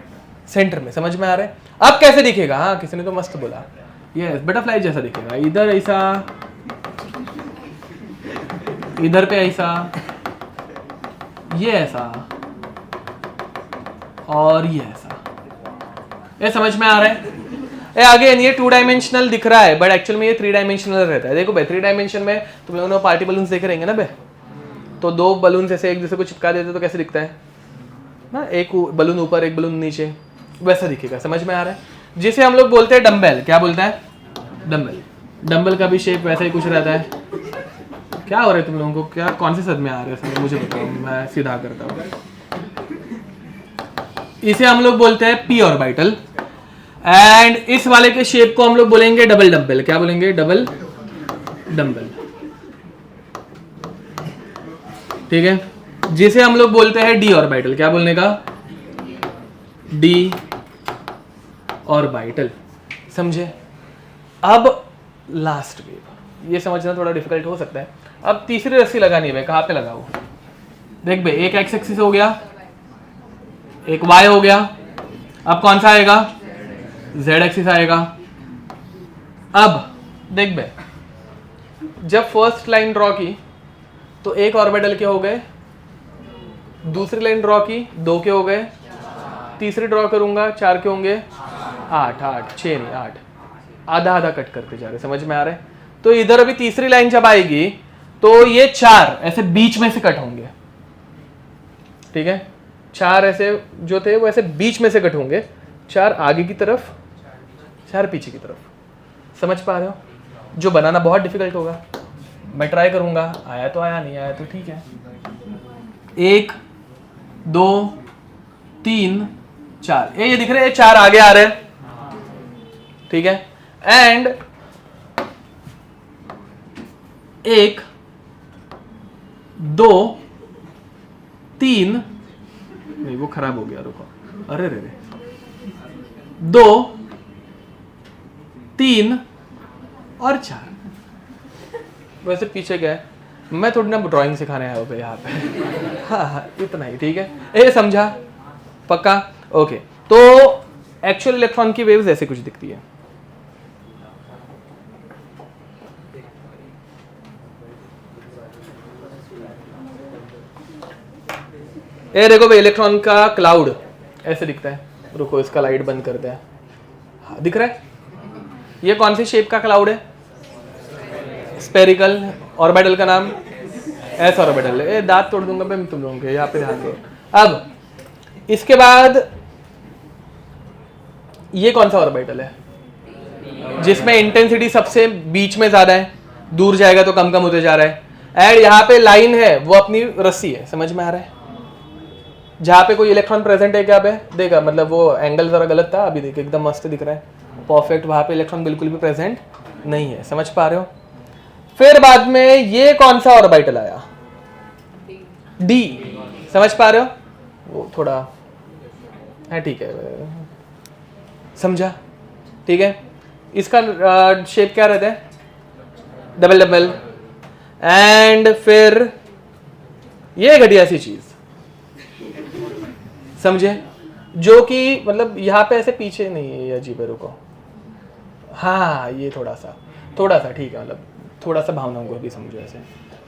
सेंटर में, समझ में आ रहा है। अब कैसे दिखेगा? हाँ किसी ने तो मस्त बोला, ये बटरफ्लाई जैसा दिखेगा, इधर ऐसा, इधर पे ऐसा, ये ऐसा और ये ऐसा। ये समझ में आ रहा है? अगेन ये 2 डायमेंशनल दिख रहा है बट एक्चुअल में ये 3 डायमेंशनल रहता है। देखो भाई 3 डायमेंशन में तुम लोगों ने पार्टी बलून्स देखे रहेंगे ना बे, तो 2 बलून ऐसे एक दूसरे को चिपका देते तो कैसे दिखता है ना, एक बलून ऊपर एक बलून नीचे, वैसा दिखेगा, समझ में आ रहा है। जिसे हम लोग बोलते हैं डम्बेल, क्या बोलता है? डम्बेल। डम्बल का भी शेप वैसा ही कुछ रहता है। क्या हो रहा है तुम लोगों को, क्या कौन से सद में आ रहे हैं मुझे बताओ, मैं सीधा करता हूँ। इसे हम लोग बोलते हैं पी ऑर्बिटल एंड इस वाले के शेप को हम लोग बोलेंगे डबल डम्बल। क्या बोलेंगे? डबल डम्बल, ठीक है। जिसे हम लोग बोलते हैं डी ऑर्बिटल। क्या बोलने का? डी ऑर्बिटल, समझे। अब लास्ट वेव, ये समझना थोड़ा डिफिकल्ट हो सकता है। अब तीसरी रस्सी लगानी है, कहां पे लगाओ? देख बे, एक एक्स एक्सिस हो गया, एक वाई हो गया, अब कौन सा आएगा? जेड एक्सिस आएगा। अब देख बे, जब फर्स्ट लाइन ड्रॉ की तो एक ऑर्बिटल के हो गए, दूसरी लाइन ड्रॉ की 2 के हो गए, तीसरी ड्रॉ करूंगा 4 के होंगे, 8 8 6 नहीं 8, आधा आधा कट करते जा रहे, समझ में आ रहा है। तो इधर अभी तीसरी लाइन जब आएगी तो ये 4 ऐसे बीच में से कट होंगे, ठीक है। 4 ऐसे जो थे वो ऐसे बीच में से कट होंगे, 4 आगे की तरफ, 4 पीछे की तरफ, समझ पा रहे हो? जो बनाना बहुत डिफिकल्ट होगा, मैं ट्राई करूंगा, आया तो आया, नहीं आया तो ठीक है। 1 2 3 4, ये दिख रहे हैं 4 आगे आ रहे हैं, ठीक है। एंड 1 2 3, नहीं वो खराब हो गया, रुको, अरे रे रे, 2 3 और 4, वैसे पीछे गए, मैं थोड़ी ना ड्राइंग सिखाने आया हूँ यहाँ पे। हाँ इतना ही, ठीक है। ये समझा? पक्का? ओके। तो एक्चुअल इलेक्ट्रॉन की वेव्स ऐसे कुछ दिखती है। ये देखो भाई, इलेक्ट्रॉन का क्लाउड ऐसे दिखता है। रुको इसका लाइट बंद करते हैं। हाँ दिख रहा है? ये कौन सी शेप का क्लाउड है? स्पेरिकल। ऑर्बिटल का नाम एस ऑर्बिटल। ए दांत तोड़ दूंगा मैं तुम लोगों के, यहाँ पे ध्यान दो। अब इसके बाद ये कौन सा ऑर्बिटल है जिसमें इंटेंसिटी सबसे बीच में ज्यादा है, दूर जाएगा तो कम कम होते जा रहा है। एंड यहाँ पे लाइन है, वो अपनी रस्सी है, समझ में आ रहा है। जहाँ पे कोई इलेक्ट्रॉन प्रेजेंट है क्या पे देखा, मतलब वो एंगल जरा गलत था, अभी देखिए एकदम मस्त दिख रहा है, परफेक्ट। वहाँ पे इलेक्ट्रॉन बिल्कुल भी प्रेजेंट नहीं है, समझ पा रहे हो। फिर बाद में ये कौन सा ऑर्बिटल आया? डी, समझ पा रहे हो? वो थोड़ा है, ठीक है, समझा? ठीक है। इसका शेप क्या रहता है? Double double. एंड फिर ये घटिया सी चीज, समझे, जो कि मतलब यहाँ पे ऐसे पीछे नहीं है, ये अजीब है, रुको, हाँ ये थोड़ा सा ठीक है, मतलब थोड़ा सा भावनाओं को भी समझो ऐसे,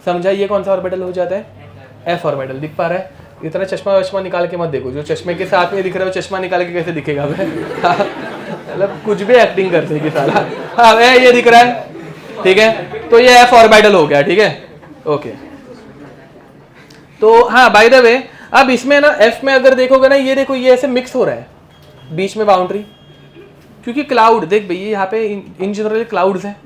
समझा? ये कौन सा ऑर्बिटल हो जाता है? F orbital. दिख पा रहा है? इतना चश्मा वश्मा निकाल के मत देखो, जो चश्मे के साथ में दिख रहा है वो चश्मा निकाल के कैसे दिखेगा भाई? मतलब कुछ भी एक्टिंग करते हैं कि साला। हाँ ये दिख रहा है, ठीक है। तो ये एफ ऑर्बिटल हो गया, ठीक है, ओके। तो हाँ बाय द वे, अब इसमें ना एफ में अगर देखोगे ना, ये देखो ये ऐसे मिक्स हो रहा है बीच में बाउंड्री, क्योंकि क्लाउड देख भाई, यहाँ पे इन जनरल क्लाउड्स हैं,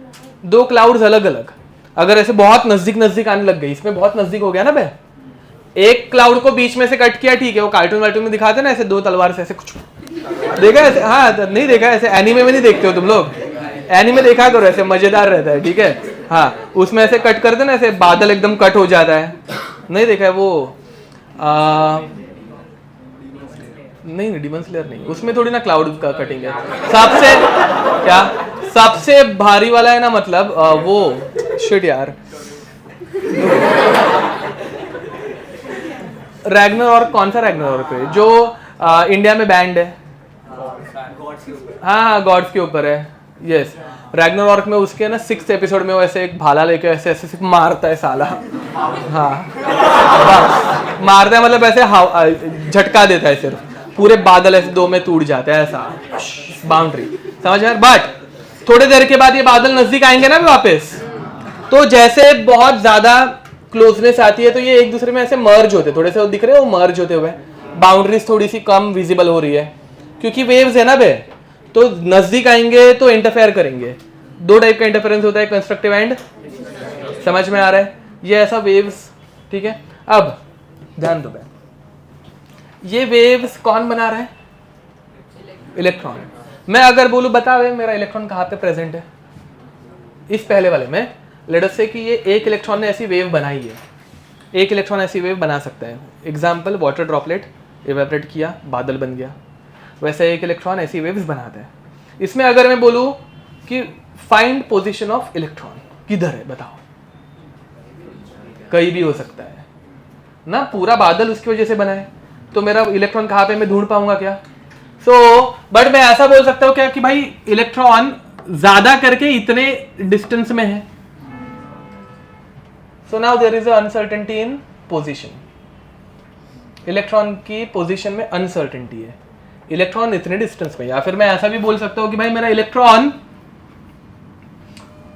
2 क्लाउड्स अलग अलग, अगर ऐसे बहुत नजदीक आने लग गई, इसमें बहुत नजदीक हो गया ना भाई, एक क्लाउड को बीच में से कट किया, ठीक है, वो कार्टून वार्टून में दिखाते ना ऐसे 2 तलवार से ऐसे कुछ देखा ऐसे? हाँ नहीं देखा ऐसे, एनीमे में नहीं देखते हो तुम लोग? एनीमे देखा करो, ऐसे मजेदार रहता है, ठीक है। हाँ उसमें ऐसे कट करते ना, ऐसे बादल एकदम कट हो जाता है, नहीं देखा है वो? नहीं डिमन स्लेयर नहीं, उसमें थोड़ी ना क्लाउड का कटिंग है। सबसे क्या सबसे भारी वाला है ना, मतलब वो शिट यार, रैग्नारॉक। कौन सा रैग्नारॉक है जो इंडिया में बैंड है? हाँ गॉड्स के ऊपर है, यस। रैग्नारॉक में उसके ना 6th एपिसोड में वो ऐसे एक भाला लेके ऐसे ऐसे सिर्फ मारता है साला। हाँ मारता है मतलब ऐसे झटका देता है, सिर्फ पूरे बादल ऐसे 2 में टूट जाते हैं, ऐसा बाउंड्री, समझ यार। बट थोड़ी देर के बाद ये बादल नजदीक आएंगे ना वापस, तो जैसे बहुत ज्यादा क्लोजनेस आती है तो ये एक दूसरे में ऐसे मर्ज होते, थोड़े से दिख रहे हो मर्ज होते हुए, बाउंड्रीज थोड़ी सी कम विजिबल हो रही है क्योंकि वेव्स है ना बे, तो नजदीक आएंगे तो इंटरफेयर करेंगे। 2 टाइप का इंटरफेरेंस होता है, कंस्ट्रक्टिव एंड, समझ में आ रहा है? ये ऐसा वेव्स, ठीक है। अब ध्यान दो बे, ये वेव्स कौन बना रहा है? इलेक्ट्रॉन। मैं अगर बोलूं बता बे मेरा इलेक्ट्रॉन कहाँ पे प्रेजेंट है, इस पहले वाले में, लेट अस से कि ये एक इलेक्ट्रॉन ने ऐसी वेव बनाई है, एक इलेक्ट्रॉन ऐसी वेव बना सकता है। एग्जाम्पल वाटर ड्रॉपलेट इवेपोरेट किया, बादल बन गया, वैसे एक इलेक्ट्रॉन ऐसी वेव्स बनाता है। इसमें अगर मैं बोलूं कि फाइंड पोजीशन ऑफ इलेक्ट्रॉन, किधर है बताओ, कहीं भी हो सकता है ना, पूरा बादल उसकी वजह से बना है, तो मेरा इलेक्ट्रॉन कहाँ पे मैं ढूंढ पाऊंगा क्या? बट मैं ऐसा बोल सकता हूँ क्या कि भाई इलेक्ट्रॉन ज्यादा करके इतने डिस्टेंस में है। So now there is a uncertainty in position, electron की पोजीशन में अनसर्टेनिटी है, इलेक्ट्रॉन इतने डिस्टेंस में। या फिर मैं ऐसा भी बोल सकता हूं कि भाई मेरा इलेक्ट्रॉन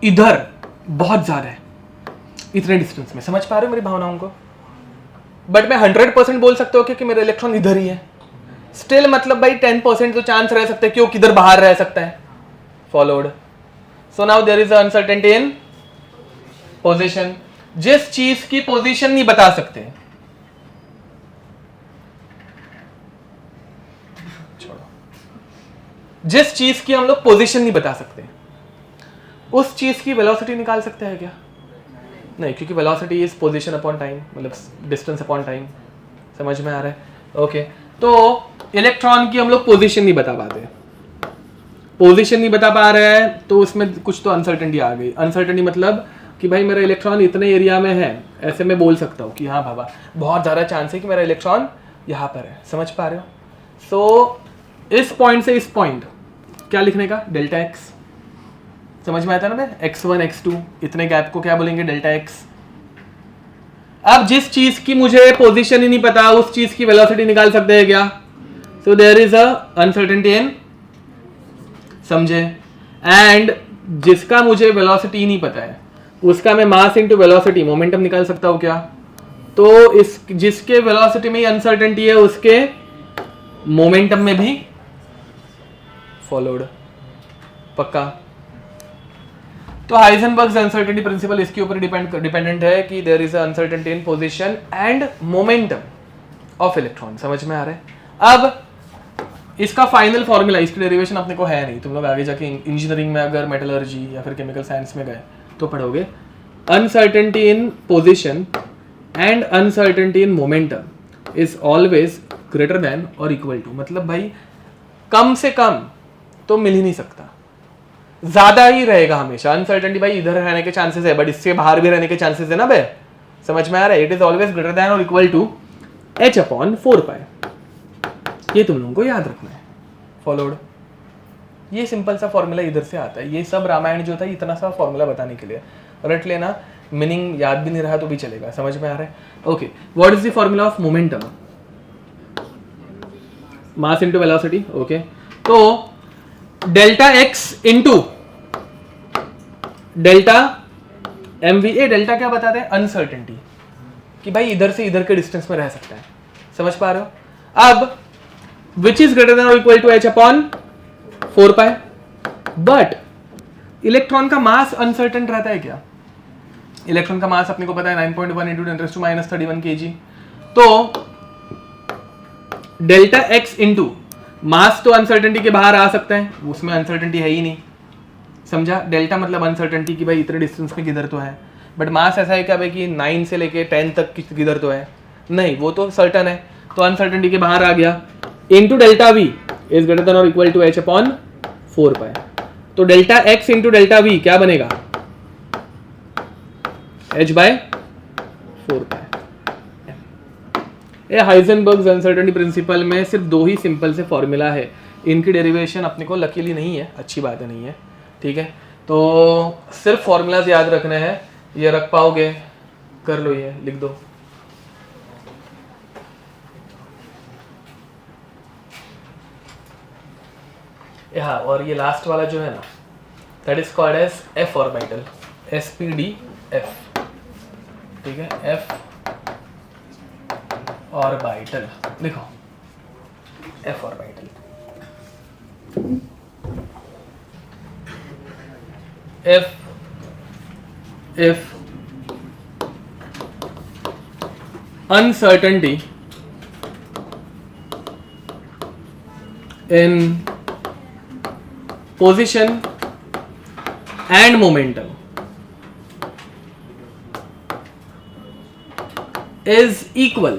इधर बहुत ज्यादा है, इतने डिस्टेंस में, समझ पा रहे हो मेरी भावनाओं को? बट मैं 100% बोल सकता हूं कि मेरा इलेक्ट्रॉन इधर ही है, स्टिल मतलब भाई 10% तो चांस रह सकता है क्यों, किधर बाहर रह सकता है, followed. So now there is uncertainty in position. जिस चीज की पोजीशन नहीं बता सकते, जिस चीज की हम लोग पोजीशन नहीं बता सकते, उस चीज की वेलोसिटी निकाल सकते हैं क्या? नहीं, क्योंकि velocity is position upon time, मतलब डिस्टेंस अपॉन टाइम, समझ में आ रहा है? ओके तो इलेक्ट्रॉन की हम लोग पोजीशन नहीं बता पाते, पोजीशन नहीं बता पा रहे हैं तो उसमें कुछ तो अनसर्टेनिटी आ गई। अनसर्टेनिटी मतलब कि भाई मेरा इलेक्ट्रॉन इतने एरिया में है, ऐसे मैं बोल सकता हूँ कि हाँ बाबा बहुत ज़्यादा चांस है कि मेरा इलेक्ट्रॉन यहाँ पर है, समझ पा रहे हो? सो इस पॉइंट से इस पॉइंट क्या लिखने का, डेल्टा एक्स, समझ में आता है ना? मैं x1 x2 इतने गैप को क्या बोलेंगे, डेल्टा एक्स। अब जिस चीज की मुझे पोजीशन ही नहीं पता, उस चीज की वेलोसिटी निकाल सकते हैं क्या? So there is a uncertainty in, समझे? एंड जिसका मुझे वेलोसिटी नहीं पता है उसका मैं मास इनटू वेलोसिटी मोमेंटम निकाल सकता हूं क्या? तो इस जिसके वेलोसिटी में ही अनसर्टेनिटी है उसके मोमेंटम में भी फॉलोड, पक्का? तो हाइजेनबर्ग्स अनसर्टेनिटी प्रिंसिपल इसके ऊपर डिपेंडेंट है कि there is uncertainty in position and momentum of electron, समझ में आ रहा है? अब इसका फाइनल फॉर्मूला, इसकी डेरिवेशन अपने को है नहीं, तुम लोग आगे जाके इंजीनियरिंग में अगर मेटलर्जी या फिर केमिकल साइंस में गए तो पढ़ोगे। Uncertainty in position and uncertainty in momentum is always greater than और इक्वल टू, मतलब भाई कम से कम तो मिल ही नहीं सकता, ज्यादा ही रहेगा हमेशा। अनसर्टेनिटी भाई इधर रहने के चांसेस है बट इससे बाहर भी रहने के चांसेस है ना बे, समझ में आ रहा है? It is always greater than और इक्वल टू h/4π, ये तुम लोगों को याद रखना है, फॉलोड। ये सिंपल सा फॉर्मूला इधर से आता है, ये सब रामायण जो था इतना सा फॉर्मूला बताने के लिए, रट लेना, मीनिंग याद भी नहीं रहा तो भी चलेगा, समझ में आ रहा है? Okay, what is the formula of momentum? Mass into velocity, okay. तो delta X into delta mva, delta क्या बताते हैं? अनसर्टेनिटी, कि भाई इधर से इधर के डिस्टेंस में रह सकता है, समझ पा रहे हो? अब विच इज ग्रेटर देन और equal to h/4π, but electron का मास अनसर्टेन रहता है क्या? इलेक्ट्रॉन का मास अपने को पता है 9.1 इंटू 10⁻³ kg, तो डेल्टा एक्स इंटू मास तो अनसर्टेनिटी के बाहर आ सकता है, उसमें अनसर्टेनिटी है ही नहीं, समझा। डेल्टा मतलब अनसर्टेनिटी कि भाई इतने डिस्टेंस पे किधर तो है, बट मास ऐसा है क्या भाई कि 9 से लेके 10 तक किधर तो है, नहीं, वो तो सर्टन है, तो अनसर्टेनिटी के बाहर आ गया। Into delta V is greater than और इक्वल टू h अपॉन 4 पाई, तो delta x into delta we क्या बनेगा, h बाय 4 पाई। ये हाइजेनबर्ग्स अनसर्टेनिटी प्रिंसिपल में सिर्फ 2 ही सिंपल से फॉर्मूला है, इनकी डेरिवेशन अपने को लकीली नहीं है, अच्छी बात है नहीं है, ठीक है। तो सिर्फ फॉर्मूलाज याद रखने हैं, ये रख पाओगे, कर लो, ये लिख दो। हाँ, और ये लास्ट वाला जो है ना, that is called as f orbital, SPDF, ठीक है, f ऑर्बिटल लिखो, f orbital. if uncertainty in position and momentum is equal,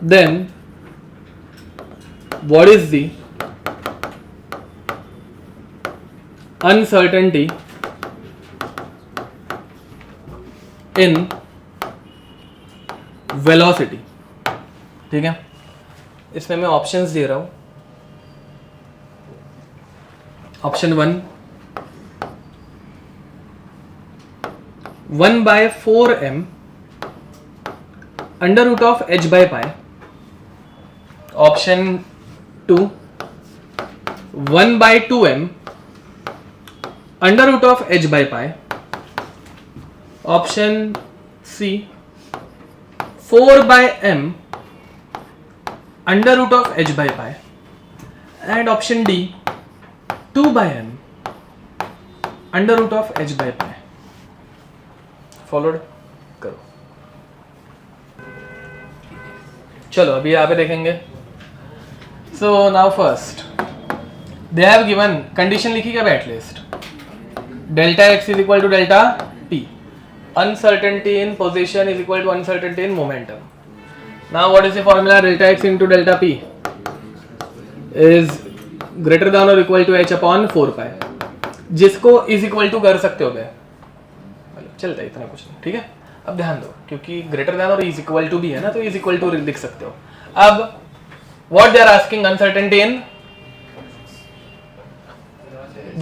then what is the uncertainty in velocity, ठीक है। इसमें मैं ऑप्शंस दे रहा हूं। Option 1 1/4m under root of h by pi. Option 2 1/2m under root of h by pi. Option C 4/m under root of h by pi. And option D 2/m under root of h by pi. Followed करो। चलो अभी यहाँ पे देखेंगे। So now first they have given condition लिखी क्या at least, delta x is equal to delta t, uncertainty in position is equal to uncertainty in momentum. Now what is the formula? Delta x into delta p is greater than or equal to h upon 4 pi, जिसको is equal to कर सकते हो गए, चलता है इतना कुछ नहीं, ठीक है। अब ध्यान दो क्योंकि greater than और is equal to भी है ना, तो is equal to लिख सकते हो। अब what they are asking, uncertainty in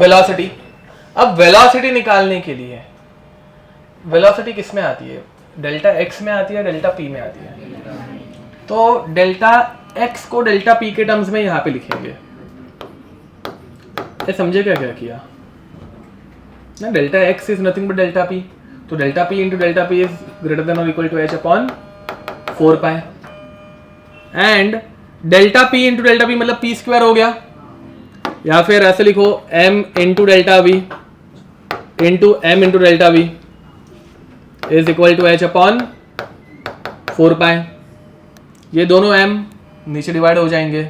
velocity। अब velocity निकालने के लिए वेलोसिटी किस में आती है, डेल्टा एक्स में आती है, डेल्टा पी में आती है। तो डेल्टा एक्स को डेल्टा पी के टर्म्स में यहां पे लिखेंगे। ये समझे क्या क्या किया ना, delta x is nothing but delta P, तो delta P into delta P is greater than और equal to h upon 4 pi. And delta P into delta P मतलब पी स्क्वायर हो गया, या फिर ऐसे लिखो m into delta V into m into delta V is equal to h upon 4 pi. ये दोनों m नीचे डिवाइड हो जाएंगे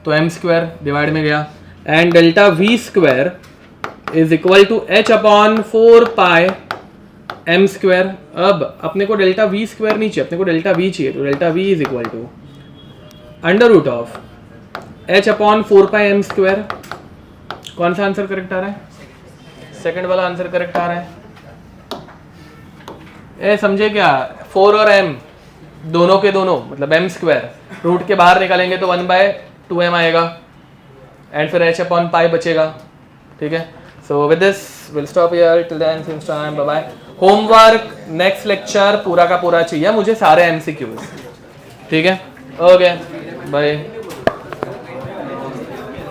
तो m स्क्वायर डिवाइड में गया, and delta v square is equal to h upon 4 pi m square. अब अपने को डेल्टा v स्क्वायर नहीं चाहिए, अपने को डेल्टा v चाहिए, तो delta v is equal to under root of h upon 4 pi m square. कौन सा आंसर करेक्ट आ रहा है? सेकंड वाला आंसर करेक्ट आ रहा है। ए समझे क्या, 4 और m दोनों के दोनों मतलब m स्क्वायर रूट के बाहर निकालेंगे तो 1/2m आएगा, एंड फिर h अपॉन पाई बचेगा, ठीक है। So with this will stop here, till then since time bye bye. Homework next lecture पूरा का पूरा चाहिए मुझे, सारे MCQs, ठीक है। Okay bye.